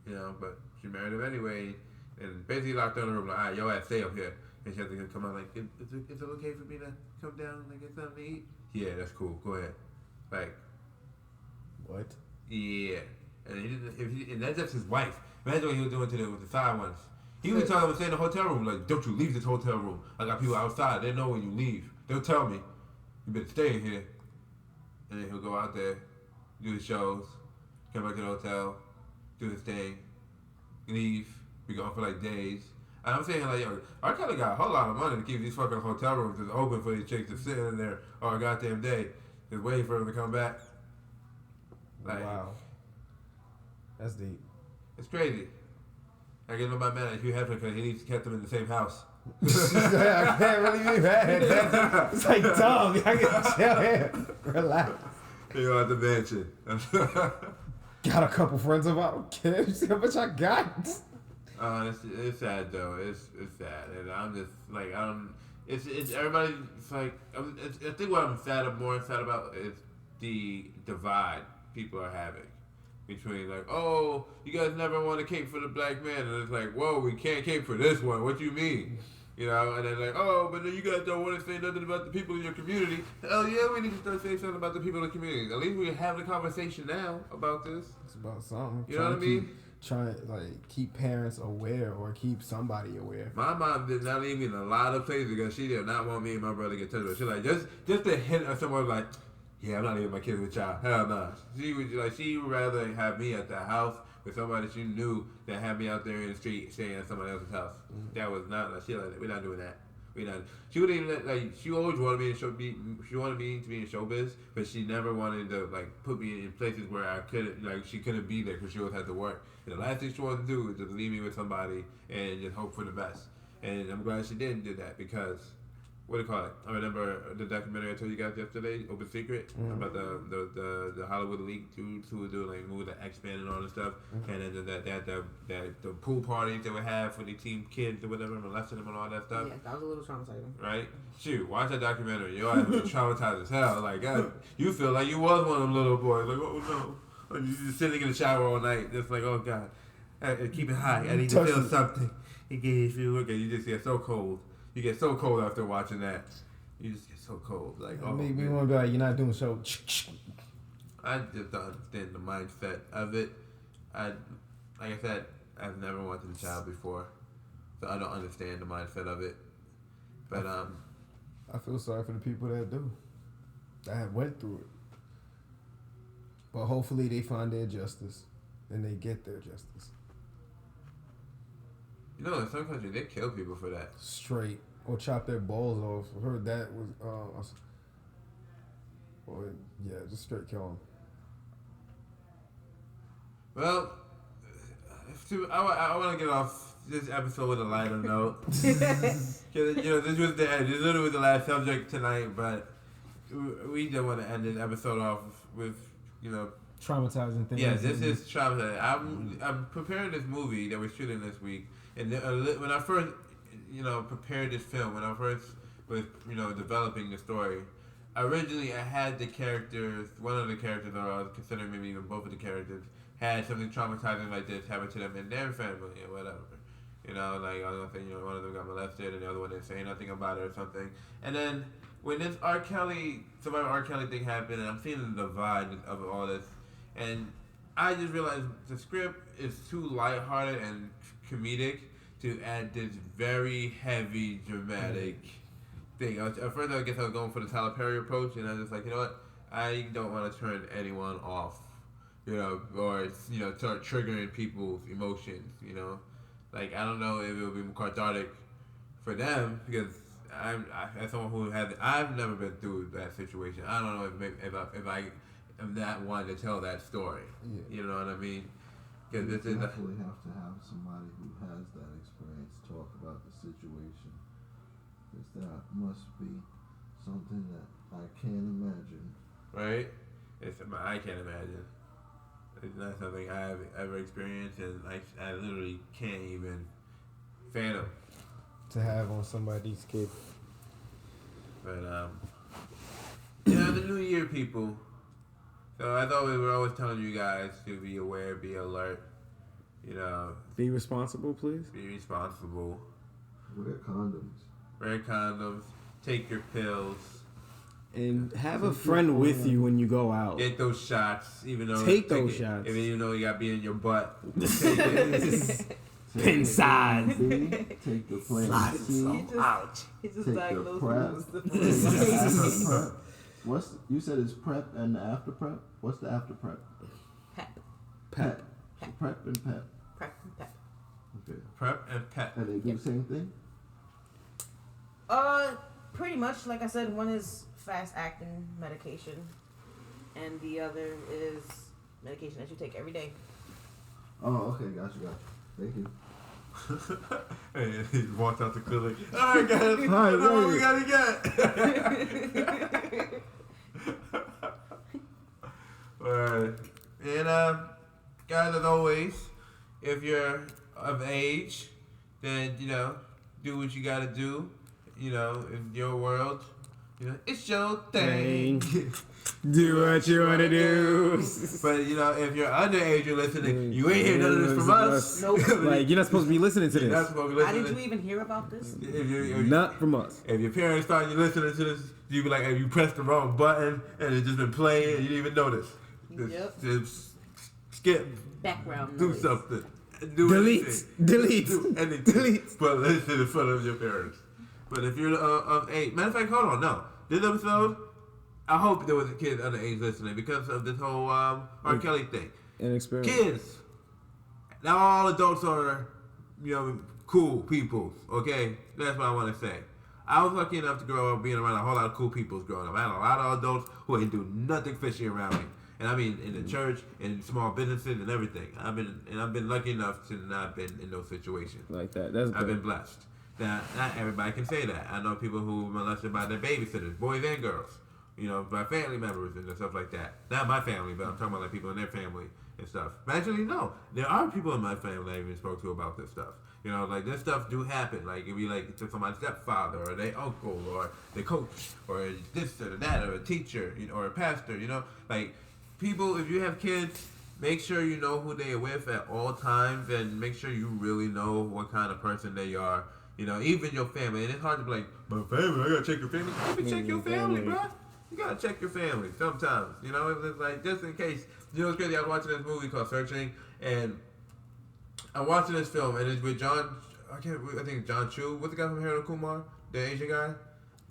you know. But she married him anyway, and basically locked her in the room like, all right, yo, ass stay up here. And she had to come out like, is it okay for me to come down and get something to eat? Yeah, that's cool. Go ahead. Like, What? yeah. And he didn't. And that's just his wife. Imagine what he was doing to with the side ones. He was telling them to stay in the hotel room. Like, don't you leave this hotel room. I got people outside. They know when you leave. They'll tell me. You better stay in here. And then he'll go out there, do his shows, come back to the hotel, do his thing, leave. Be gone for like days. And I'm saying like, yo, I kind of got a whole lot of money to keep these fucking hotel rooms just open for these chicks to sit in there all goddamn day, just waiting for them to come back. Like, Wow. That's deep. it's crazy. I get nobody mad at Hugh Hefner because he kept them in the same house. I can't really be mad. It's like dumb. I can chill here. Relax. You at the mansion. Got a couple friends of I don't care. You see how much I got? It's sad though. It's sad, and I'm just like it's everybody. It's like I think what I'm more sad about is the divide people are having between like, oh, you guys never want to cape for the black man, and it's like, whoa, we can't cape for this one. What you mean? You know, and then like, oh, but then you guys don't want to say nothing about the people in your community. Hell yeah, we need to start saying something about the people in the community. At least we're having a conversation now about this. It's about something. You know what I mean? Trying to like keep parents aware or keep somebody aware. My mom did not leave me in a lot of places because she did not want me and my brother to get touched with. She like just to hint at someone like, yeah, I'm not leaving my kids with y'all. Hell no. She would rather have me at the house with somebody she knew than have me out there in the street staying at somebody else's house. Mm-hmm. That was not like she like we're not doing that. We not. She wouldn't even like. She always wanted me She wanted me to be in showbiz, but she never wanted to like put me in places where I couldn't she couldn't be there because she always had to work. And the last thing she wanted to do was just leave me with somebody and just hope for the best. And I'm glad she didn't do that because what do you call it? I remember the documentary I told you guys yesterday, Open Secret, about the Hollywood elite dudes who were doing like movie the X-Men and all this stuff, and then the pool parties they would have for the teen kids or whatever, molesting them and all that stuff. Yeah, that was a little traumatizing. Right? Shoot, watch that documentary. Your ass would be traumatized as hell. Like, God, you feel like you was one of them little boys. Like, oh no, you just sitting in the shower all night, just like, oh God, keep it high. I need to feel something. It gives you look at you just get so cold. You get so cold after watching that. You just get so cold. Like, It make me want to be like, you're not doing so. I just don't understand the mindset of it. Like I said, I've never wanted a child before, so I don't understand the mindset of it. But I feel sorry for the people that do, that have went through it. But hopefully they find their justice and they get their justice. you know, in some countries they kill people for that. Straight. Or chop their balls off. I heard that was, or yeah, just straight kill them. Well, I want to get off this episode with a lighter note. Cause, you know, this literally was the last subject tonight, but we didn't want to end this episode off with, you know, Traumatizing things. yeah, this is traumatizing. I'm preparing this movie that we're shooting this week, and when I first, you know, prepared this film, when I first was, you know, developing the story, originally I had the characters, one of the characters, or I was considering maybe even both of the characters, had something traumatizing like this happen to them in their family or whatever. You know, like I was gonna say, you know, one of them got molested and the other one didn't say nothing about it or something. And then when this Survivor R. Kelly thing happened, and I'm seeing the divide of all this, and I just realized the script is too lighthearted and comedic to add this very heavy, dramatic thing. At first, I guess I was going for the Tyler Perry approach, and I was just like, you know what? I don't want to turn anyone off, or start triggering people's emotions. Like I don't know if it would be cathartic for them because as someone who I've never been through that situation. I don't know if I am that one to tell that story. Yeah. You know what I mean? You Because this is definitely have to have somebody who has that experience talk about the situation. Because that must be something that I can't imagine. right. I can't imagine. It's not something I've ever experienced, and I literally can't even fathom. To have on somebody's kid. But the new year, people. So as always, we're always telling you guys to be aware, be alert. Be responsible, please. Be responsible. Wear condoms. Wear condoms. Take your pills. And have a friend with you when you go out. Get those shots, even though Take those shots. Even you know you got to be in your butt. Take it. Inside. Take the plan C. Ouch. He just Take the diagnosed prep. me with Take the syphilis. after prep. You said it's prep and the after prep? What's the after prep? Pep. Pep. So prep and pep. Prep and pep. Okay. Prep and pep. And they do the same thing? Pretty much, like I said, one is fast acting medication, and the other is medication that you take every day. Oh, okay, gotcha. Thank you. And he walked out the clinic. All right, guys. Hi, That's all we right. gotta get. Alright. And guys, as always, if you're of age, then do what you gotta do. In your world, it's your thing. Do what you want to do. But if you're underage, you're listening. You ain't hear none of this from us. Nope. Like, you're not supposed to be listening to You're not this. supposed to be How did listening. you even hear about this? If Not from us. If your parents thought you listening to this, you'd be like, hey, you pressed the wrong button and it's just been playing and you didn't even notice. Just skip. Background Do noise. something. Do Delete. anything. Delete. Do anything. Delete. But listen in front of your parents. But if you're of age, matter of fact, hold on, no. This episode, I hope there was a kid underage listening because of this whole R. Kelly thing. Inexperienced. Kids. Now all adults are, cool people. Okay, that's what I want to say. I was lucky enough to grow up being around a whole lot of cool people growing up. I had a lot of adults who ain't do nothing fishy around me, and I mean in the church, in small businesses, and everything. I've been lucky enough to not been in those situations. Like that. That's I've been good. blessed. Now, not everybody can say that. I know people who were molested by their babysitters, boys and girls. By family members and stuff like that. Not my family, but I'm talking about like people in their family and stuff. But actually, no, there are people in my family I even spoke to about this stuff. Like this stuff do happen. Like if you like to somebody's stepfather or their uncle or their coach or this or that or a teacher, or a pastor. Like people. If you have kids, make sure you know who they are with at all times, and make sure you really know what kind of person they are. Even your family. And it's hard to be like, my family, I gotta check your family. You can check your family, bro. You gotta check your family sometimes. It's like, just in case. It's crazy. I was watching this movie called Searching, and I'm watching this film, and it's with I think John Chu. What's the guy from Harold and Kumar? The Asian guy?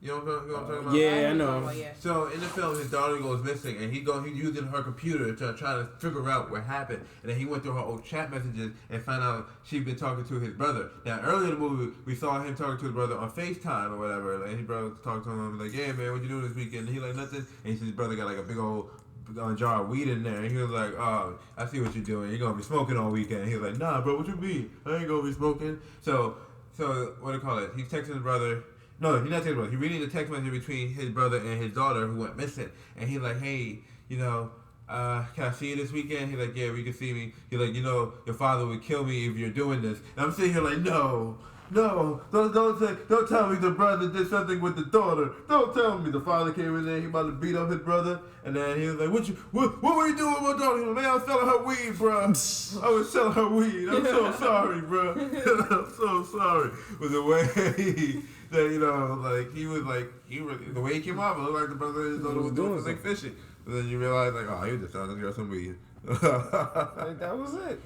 You know what I'm talking about? Yeah, I know. So in the film, his daughter goes missing, and he's using her computer to try to figure out what happened. And then he went through her old chat messages and found out she'd been talking to his brother. Now earlier in the movie, we saw him talking to his brother on FaceTime or whatever. And his brother talked to him like, "Yeah, man, what you doing this weekend?" And he like, "Nothing." And he said his brother got like a big old jar of weed in there. And he was like, "Oh, I see what you're doing. You're gonna be smoking all weekend." And he was like, "Nah, bro, what you mean? I ain't gonna be smoking." So what do you call it? He's texting his brother. No, he's not texting his brother. He's reading the text message between his brother and his daughter who went missing. And he's like, "Hey, can I see you this weekend?" He's like, "Yeah, you can see me." He's like, "Your father would kill me if you're doing this." And I'm sitting here like, no, don't tell me the brother did something with the daughter. Don't tell me the father came in there, he about to beat up his brother. And then he was like, what were you doing with my daughter? He was like, "Man, I was selling her weed, bro. I was selling her weed. I'm so sorry, bro. I'm so sorry." With the way that, he was like, the way he came off, it looked like the brother and his daughter was doing something fishy. But then you realize, like, oh, he was just selling this girl some weed. Like, that was it.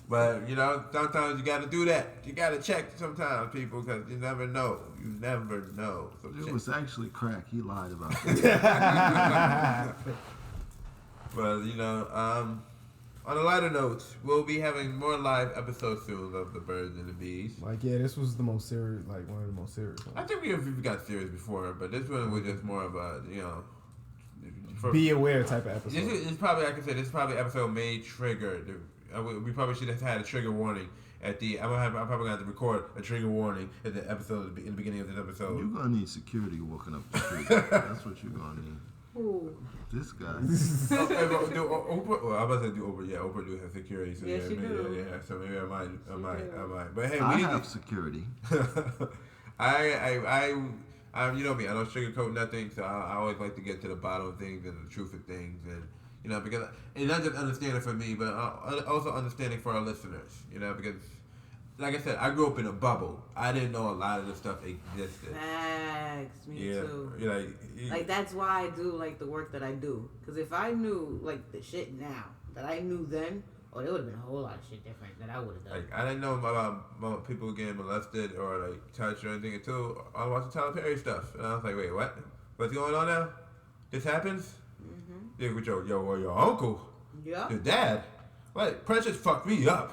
But, you know, sometimes you got to do that. You got to check sometimes, people, because you never know. You never know. So It check. was actually crack. He lied about it. Well, you know, on a lighter note, we'll be having more live episodes soon of The Birds and the Bees. Like, yeah, this was the most serious, like, one of the most serious I ones. think we've got serious before, but this one was just more of a, you know... Be aware type of This episode. is probably, like I said, this is probably episode may trigger. We probably should have had a trigger warning at the. I'm probably gonna have to record a trigger warning at the episode in the beginning of this episode. You're gonna need security walking up the street. That's what you're gonna need. Ooh. This guy. Oprah, well, I'm about to do Oprah. Yeah, Oprah do have security. So Yes, she maybe, do. yeah. So maybe I might. do. But hey, I we need have to, security. I, you know me. I don't sugarcoat nothing. So I always like to get to the bottom of things and the truth of things, and you know, because and not just understanding for me, but also understanding for our listeners. You know, because like I said, I grew up in a bubble. I didn't know a lot of this stuff existed. Facts. Me Yeah, too. you're Like that's why I do like the work that I do. Cause if I knew like the shit now that I knew then, oh, there would have been a whole lot of shit different that I would have done. like I didn't know about people getting molested or like touched or anything until I watched the Tyler Perry stuff, and I was like, wait, what? What's going on now? This happens? Mm-hmm. Yeah, with your uncle, Yeah. your dad. What? Precious fucked me up.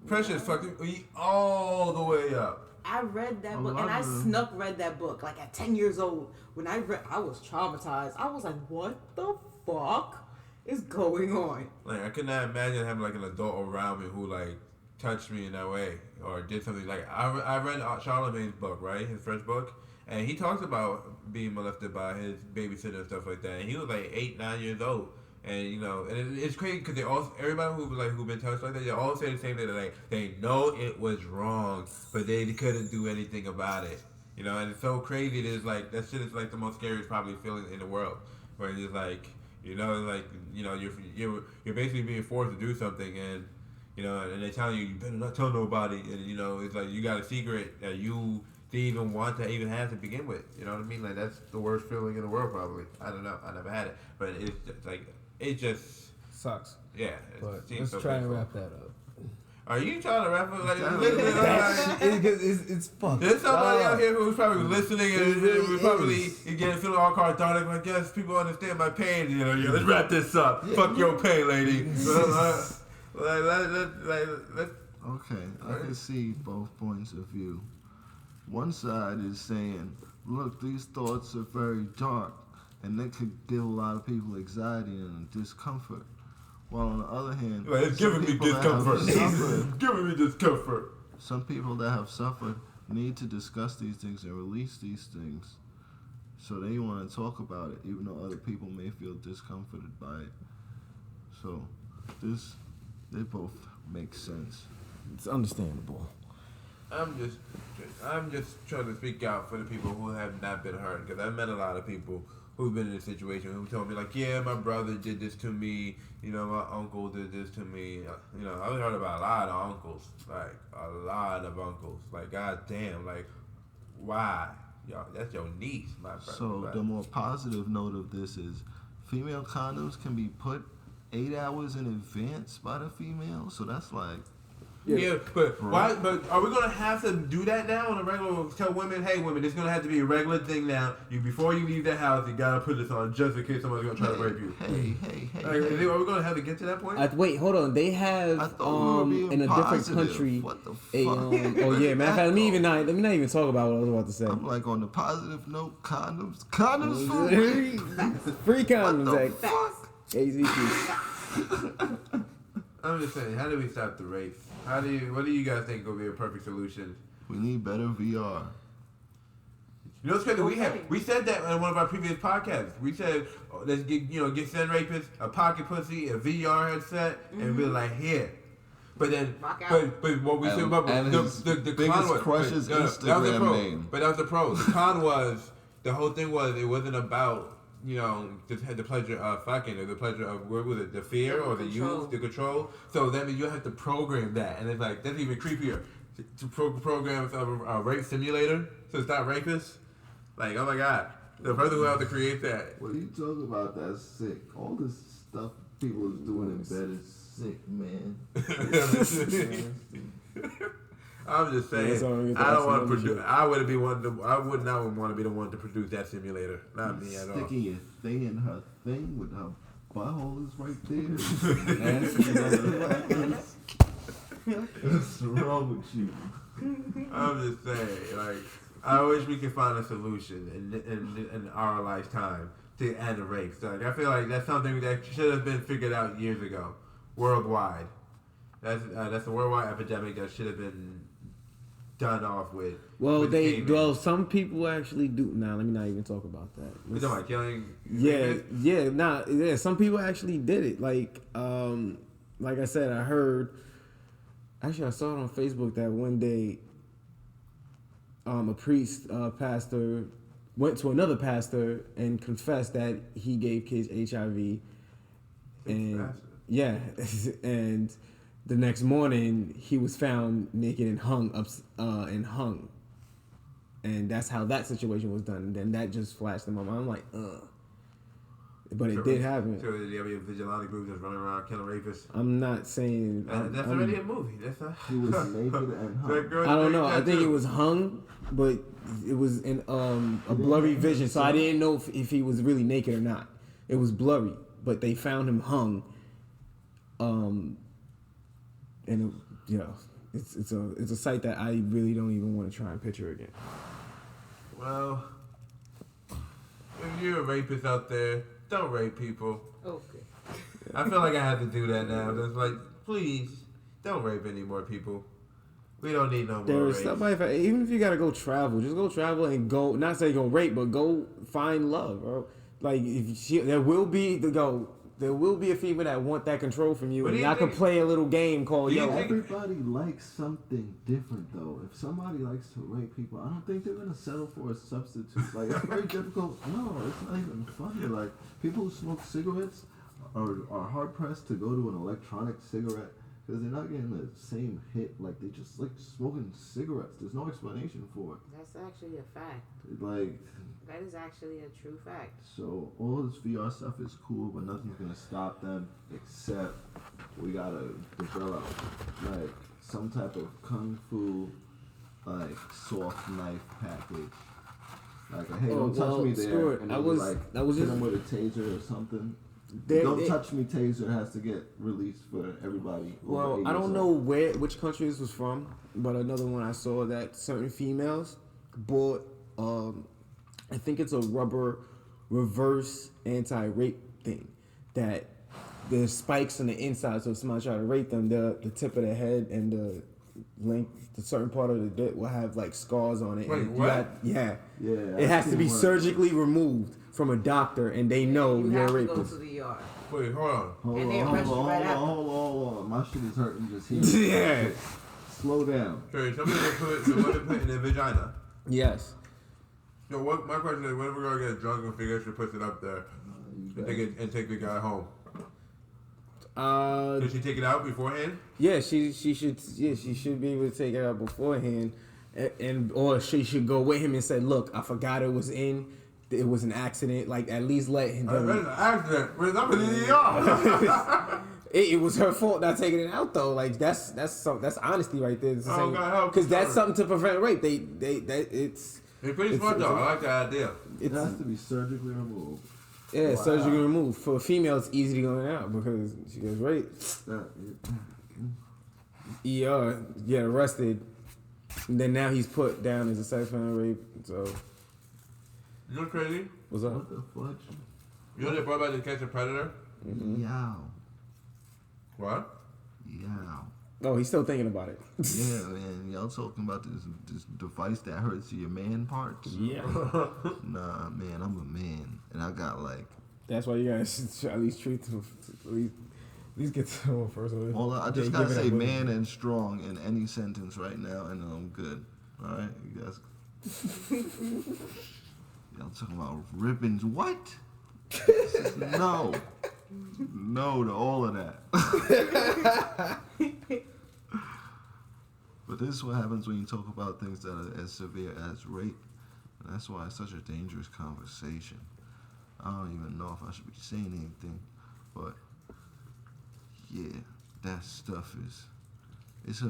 Precious fucked me all the way up. I read that A book, lot and I of them. snuck read that book like at 10 years old. When I read, I was traumatized. I was like, what the fuck is going on? Like I could not imagine having like an adult around me who like touched me in that way or did something like I read Charlemagne's book, right, his French book, and he talks about being molested by his babysitter and stuff like that. And he was like 8, 9 years old, and you know, and it's crazy because they all everybody who been touched like that, they all say the same thing. That like they know it was wrong, but they couldn't do anything about it. You know, and it's so crazy. It is like that shit is like the most scariest probably feeling in the world, where it's just like. You know, like you're basically being forced to do something, and you know, and they telling you better not tell nobody, and you know, it's like you got a secret that you didn't even want to even have to begin with. You know what I mean? Like that's the worst feeling in the world, probably. I don't know. I never had it, but it's just, like it just Sucks. yeah. But seems let's so try and painful. wrap that up. Are you trying to wrap it? Like, That shit, it's fucked. there's somebody up. out here who's probably listening and It really we're probably is. getting feeling all cathartic. Like, yes, people understand my pain. You know, let's wrap this up. Fuck your pain, lady. Let's Okay, I can see both points of view. One side is saying, look, these thoughts are very dark, and they could give a lot of people anxiety and discomfort. While on the other hand, it's some giving me people that have discomfort. suffered- Giving me discomfort. some people that have suffered need to discuss these things and release these things. So they want to talk about it, even though other people may feel discomforted by it. So they both make sense. It's understandable. I'm just trying to speak out for the people who have not been hurt, because I've met a lot of people who've been in a situation who told me like, yeah, my brother did this to me, you know, my uncle did this to me, you know, I've heard about a lot of uncles, like a lot of uncles, like goddamn, like why, y'all, that's your niece, my brother. So like, the more positive note of this is female condoms can be put 8 hours in advance by the female. So that's like, yeah, but why? But are we gonna have to do that now on a regular? Tell women, hey, women, it's gonna have to be a regular thing now. Before you leave the house, you gotta put this on just in case somebody's gonna try to rape you. hey. Are we gonna have to get to that point? Wait, hold on. They I have thought we were being in a different positive. country. What the A, fuck? oh yeah, matter of fact, let me not even talk about what I was about to say. I'm like on the positive note, condoms for Free what the condoms, fuck? AZP. I'm just saying, how do we stop the rape? What do you guys think will be a perfect solution? We need better VR. You know what's crazy? We said that in one of our previous podcasts. We said let's get send rapists a pocket pussy, a VR headset, and be like here. But then, Rock out. but what we said about and his the biggest con was crush's that was the Instagram pro. name. But that was the pro. The con was the whole thing was it wasn't about just had the pleasure of fucking or the pleasure of what was it, the fear or the use, the control. So that means you have to program that, and it's like that's even creepier to program a rape simulator so it's not rapists. Like, oh my god, the person who have to create that. What are you talking about? That's sick. All this stuff people is doing it better. Sick, man. I'm just Yeah, so saying. it's I don't want to awesome produce. shit. I would be one. I would not want to be the one to produce that simulator. Not me at all. Sticking your thing in her thing with her butthole is right there. Nasty motherfuckers. What's wrong with you? I'm just saying. Like, I wish we could find a solution in our lifetime to end rapes. Like, I feel like that's something that should have been figured out years ago, worldwide. That's a worldwide epidemic that should have been done off with. Well, with they gaming. well, some people actually do. Nah, let me not even talk about that. You talking about killing? Yeah. Some people actually did it. Like I said, I heard. Actually, I saw it on Facebook that one day, a priest, pastor, went to another pastor and confessed that he gave kids HIV, and yeah, and the next morning he was found naked and hung, and that's how that situation was done. And then that just flashed in my mind. I'm like, ugh. But it did happen. So there be a vigilante group just running around killing rapists. I'm not saying That's already a movie. That's not. He was naked and hung. I don't know. I think it was hung, but it was in a blurry vision, so I didn't know if he was really naked or not. It was blurry, but they found him hung. And it's a sight that I really don't even want to try and picture again. Well, if you're a rapist out there, don't rape people. Okay. I feel like I have to do that now. Just like, please, don't rape any more people. We don't need no more There's rapes. somebody, even if you gotta go travel, just go travel and go. Not say go rape, but go find love, bro. Like there will be a female that want that control from you, What do and you y'all can think? play a little game called Do you yo. think- Everybody likes something different, though. If somebody likes to rape people, I don't think they're gonna settle for a substitute. Like, it's very difficult. No, it's not even funny. Like, people who smoke cigarettes are hard pressed to go to an electronic cigarette because they're not getting the same hit. Like, they just like smoking cigarettes. There's no explanation for it. That's actually a fact. Like, That is actually a true fact. so all this VR stuff is cool, but nothing's gonna stop them except we gotta develop like some type of kung fu, like soft knife package. Like, hey, don't touch me there, Stuart, and I then was- like that was hit just- them with a taser or something. There- Don't it- touch me taser has to get released for everybody. over Well, 8 I don't years know old. which country this was from, but another one I saw that certain females bought. I think it's a rubber reverse anti-rape thing that there's spikes on the inside, so if somebody try to rape them, the tip of the head and the certain part of the dick will have like scars on it. Wait, and what? Yeah. Yeah, It has to I've be seen one. surgically removed from a doctor, and they know You you're a have to go rapist. to the ER. Wait, hold on. Hold And they on, rush you right out. hold on. My shit is hurting just here. Yeah. Slow down. Okay, somebody put the women put in their vagina. Yes. So what? My question is, when are we gonna get drunk and figure out she puts it up there and take the guy home? Did she take it out beforehand? Yeah, she should be able to take it out beforehand, or she should go with him and say, "Look, I forgot it was an accident. Like at least let him." That's an accident. I'm in the ER. It was her fault not taking it out though. Like that's honesty right there. Oh, God help Because that's her. something to prevent rape. It's pretty It's- smart though. it's- I like that idea. It has to be surgically removed. yeah, Wow. surgically removed. For a female, it's easy to go out because she gets raped. That, ER, get arrested, and then now he's put down as a sex offender rape. So You know what's crazy? what's up? what the fuck? You know they brought back the Catch a Predator? Yow. What? Yow. Oh, he's still thinking about it. Yeah, man. Y'all talking about this device that hurts your man parts? Yeah. Nah, man. I'm a man. And I got like... That's why you guys should at least treat them. At least get to them first. Well, I just Yeah, gotta give it say up, man and strong in any sentence right now, and I'm good. All right, you guys. Y'all talking about ribbons? What? No, no to all of that. But this is what happens when you talk about things that are as severe as rape, and that's why it's such a dangerous conversation. I don't even know if I should be saying anything, but yeah, that stuff it's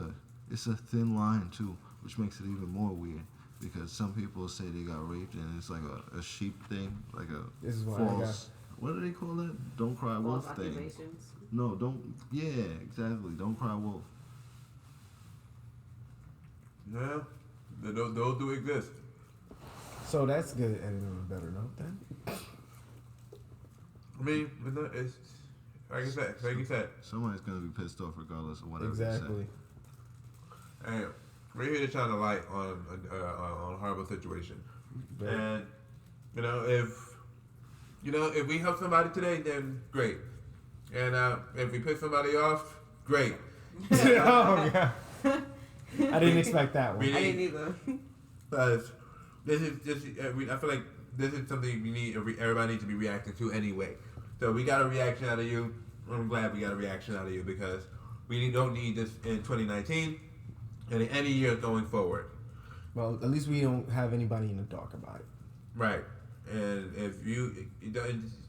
a thin line too, which makes it even more weird. Because some people say they got raped and it's like a sheep thing, like a This is why false. What do they call that? Don't cry wolf False thing. accusations. No, don't. Yeah, exactly. Don't cry wolf. Yeah, those do exist. So that's good. Ending on a better note then. I mean, it's like you said. Somebody's gonna be pissed off regardless of whatever Exactly. And we're here to shine a light on a horrible situation. But And if we help somebody today, then great. And if we piss somebody off, great. oh yeah. I didn't expect that one. I didn't either. Because this is just, I feel like this is something everybody needs to be reacting to anyway. So we got a reaction out of you. I'm glad we got a reaction out of you because we don't need this in 2019 and in any year going forward. Well, at least we don't have anybody in the dark about it. Right. And if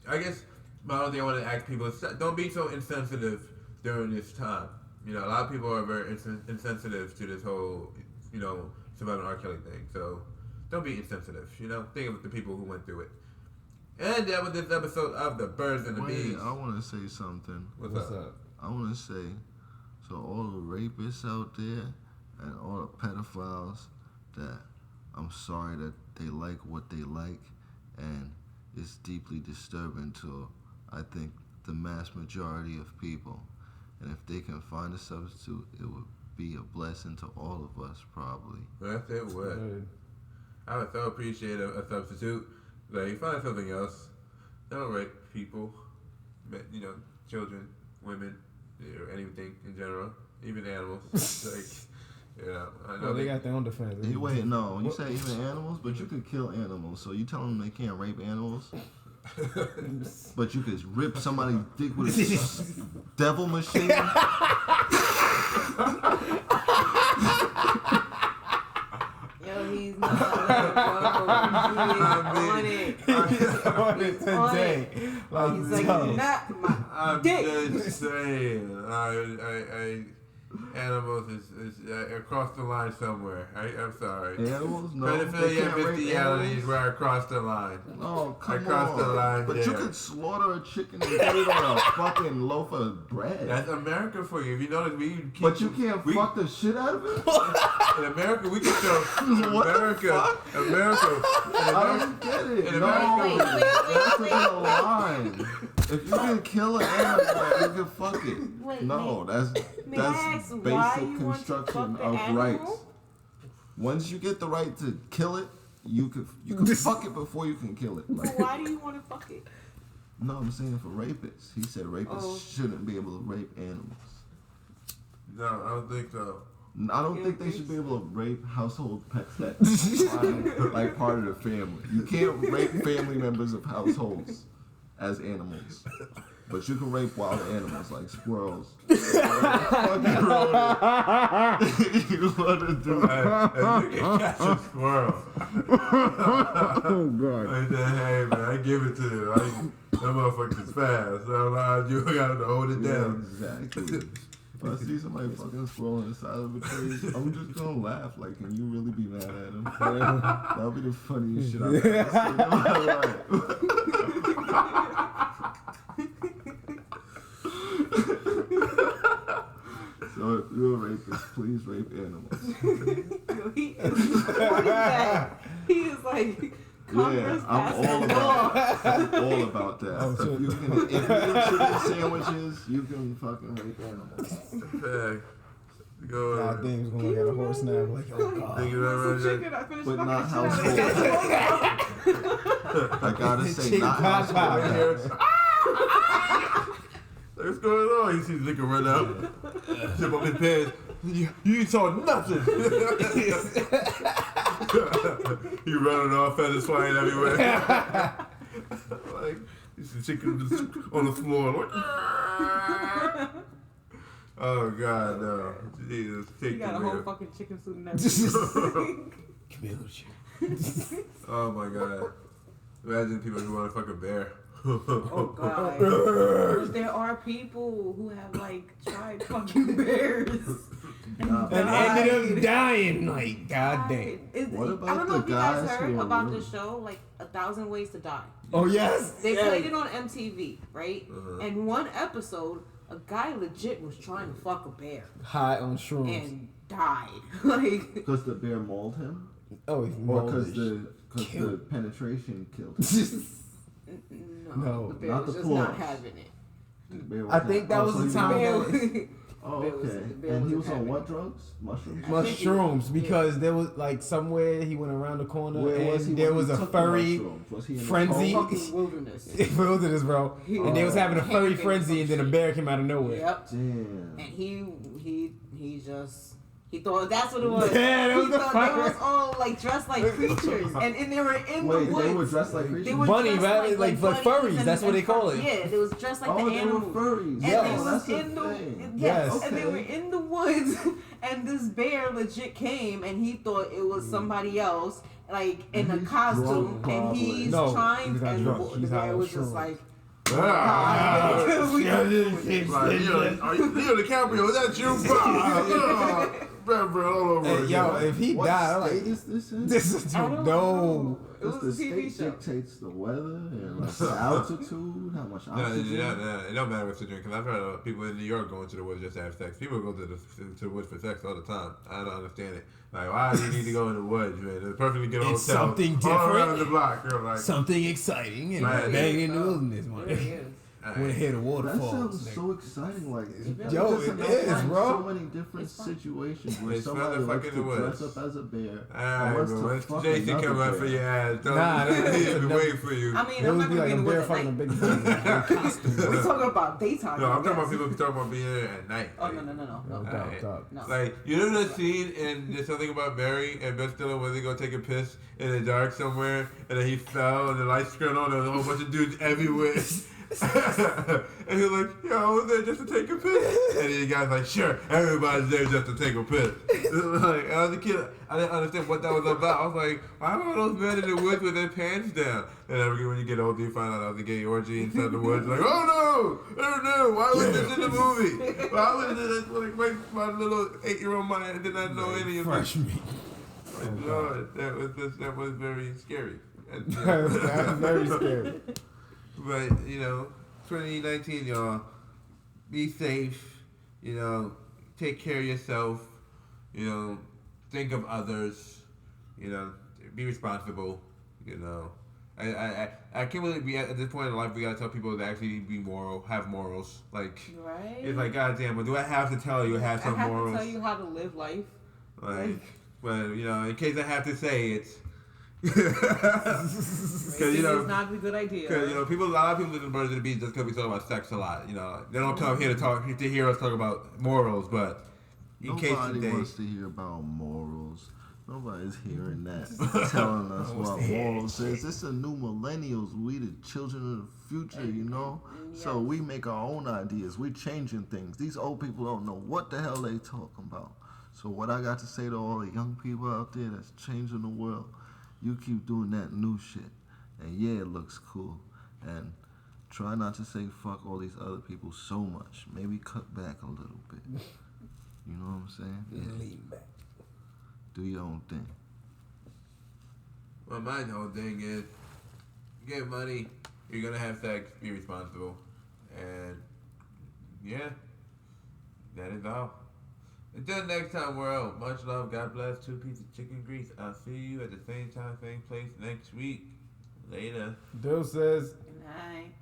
I guess my only thing I want to ask people is don't be so insensitive during this time. A lot of people are very insensitive to this whole, surviving R. Kelly thing. So don't be insensitive. Think of the people who went through it. And that was this episode of The Birds and the Bees. I want to say something. What's up? I want to say, so all the rapists out there and all the pedophiles, that I'm sorry that they like what they like, and it's deeply disturbing to, I think, the mass majority of people. And if they can find a substitute, it would be a blessing to all of us, probably. Yes, it would. Good. I would so appreciate a substitute. Like, find something else. Don't rape people, children, women, or anything in general, even animals. I know Well, they got their own defense. Wait, no, you say even animals, but you could kill animals. So you tell them they can't rape animals, but you could rip somebody's dick with a devil machine. Yo, he's not on it. He's on it today. Like, He's like, not my I'm dick. just saying. Animals is across the line somewhere. I'm sorry. Animals, no. Pedophilia and bestiality is where I crossed the line. Oh, come crossed on. the line But there. you could slaughter a chicken and put it on a fucking loaf of bread. That's America for you. If you notice, But you can't fuck the shit out of it? In America, we can show What the America. America. I don't get it. In No, America- that's the line. If you can kill an animal, you can fuck it. Wait, No, may I that's ask why basic you want to construction fuck the of animal? rights. Once you get the right to kill it, you can fuck it before you can kill it. So Like, why do you want to fuck it? no, I'm saying for rapists. He said rapists Oh. shouldn't be able to rape animals. No, I don't think so. I don't think they should be able to rape household pets that like part of the family. You can't rape family members of households as animals. But you can rape wild animals like squirrels. Fucking rodent. You want to do that? Hey, you can catch a squirrel. Oh god. I said, hey man, I give it to you. That motherfucker's fast. So you gotta hold it Yeah, down. exactly. If I see somebody fucking a squirrel on the side of a tree, I'm just gonna laugh. Like, can you really be mad at him? That'll be the funniest shit I've ever seen in my life. So if you're a rapist, please rape animals. Yo, he is what is that? He is like Yeah, I'm all about that. Oh, so- If you eat chicken sandwiches, you can fucking rape animals. Hey, go. God damn, he's gonna get a horse now. Like, oh god. Thank you very much. chicken. I finished But fucking not shit out of it. I gotta say, Chicken not pot pie. household. What's going on? You see the nigga run out, zip up his pants. You saw nothing. He running off, feathers flying everywhere. Like, you see chicken just on the floor. Like, oh God, no! Jesus, He take got the a whole wheel. fucking chicken suit and everything. Oh my God! Imagine people who want to fuck a bear. Oh god. But there are people who have like tried fucking bears Nah, And ended up dying. Like, god damn. What about I don't know the if you guys guys heard who are about really- the show, like 1,000 Ways to Die. Oh, yes. They yes. played it on MTV, right? And one episode, a guy legit was trying to fuck a bear High on shrooms. and died. Like, Because the bear mauled him, Oh, he's or because molded. the penetration killed him. No, the bear not was the just not claws. having it. The bear I think that was so the he time mauled that- him. Oh, bear was- okay. the bear And he wasn't was on having what it. drugs? Mushrooms. mushrooms because there was like somewhere he went around the corner Where and was he there when was he a took the furry mushrooms? Was he in the frenzy. coma? Fucking wilderness. wilderness, bro. And they was having a furry Camping frenzy and then a some bear came out of nowhere. Yep. Damn. And he thought that's what it was. Yeah, that He was the thought they fire. was all like dressed like creatures, and they were in Wait, the woods. they were dressed like creatures? They were Bunny, dressed right? Like bunnies furries, and- that's what and they call it. Yeah, they was dressed like Oh, the they animals. were furries. And Yes. they Oh, was that's a in the thing. yes, Yes. and they were in the woods, and this bear legit came, and he thought it was somebody else, like in And a he's costume, drunk, and he's No, trying, he's not and drunk. the He's bear high was on just shrooms. like, Ah. we- Like, Leo DiCaprio, is that you? Bro, all over Hey, yo, again. if he What died, I'm state like, is this in? this is I don't no. know. It Because was the a TV state show. dictates the weather and like the altitude, how much oxygen. It don't matter what's doing because I've heard of people in New York going to the woods just to have sex. People go to the woods for sex all the time. I don't understand it. Like, why do you need to go in the woods, man? It's perfectly good It's hotel something all around different. the block. You're like, Something exciting and Man. bang in the wilderness, It man. really is. Went ahead of That waterfalls. sounds nigga. so exciting. Like, Yo, just it imagine, is, like, bro. So many different It's fun. situations where It's somebody fun to wants fuck to in the dress woods. up as a bear. alright, wants bro. to Once fuck Jason another come up bear. for your ass, don't Nah, he's been no. waiting for you. I mean, It I'm would not be gonna like be a in the bear woods at fucking a night. big thing. Costume. We're talking about daytime. No, I'm I talking about guess. people talking about being there at night. Oh like, no. Alright. Stop. No. Like, you know that scene in There's Something About Mary and Ben Stiller where they go take a piss in the dark somewhere and then he fell and the lights turned on and there was a whole bunch of dudes everywhere. And he's like, yo, I was there just to take a piss. And then the guy's like, sure, everybody's there just to take a piss. Like, as a kid, I didn't understand what that was about. I was like, why are all those men in the woods with their pants down? And then when you get older, you find out that was a gay orgy inside the woods. Like, oh no, why was this in the movie? Why was this? Like, my little 8-year-old mind did not know any of Fresh this. meat. Lord, that was very scary. And, That's very scary. but, 2019, y'all, be safe, take care of yourself, think of others, be responsible, I can't believe we at this point in life we gotta tell people to actually be moral, have morals. Like, Right. it's like, goddamn, but do I have to tell you I have some I have morals? to tell you how to live life. Like, but in case I have to say it, because Maybe it's not a good idea. because a lot of people listen to Birds of the Bees just because we talk about sex a lot. They don't come here to hear us talk about morals, but in case Nobody they, wants to hear about morals. Nobody's hearing that, telling us what morals is. It's the new millennials. We the children of the future, So we make our own ideas. We're changing things. These old people don't know what the hell they talking about. So what I got to say to all the young people out there that's changing the world, you keep doing that new shit. And yeah, it looks cool. And try not to say fuck all these other people so much. Maybe cut back a little bit. You know what I'm saying? Yeah. Lean back. Do your own thing. well, my whole thing is, you get money, you're gonna have sex, be responsible, and yeah, that is all. Until next time, world. Much love. God bless. 2 pieces of chicken grease. I'll see you at the same time, same place next week. Later. Bill says. Good night.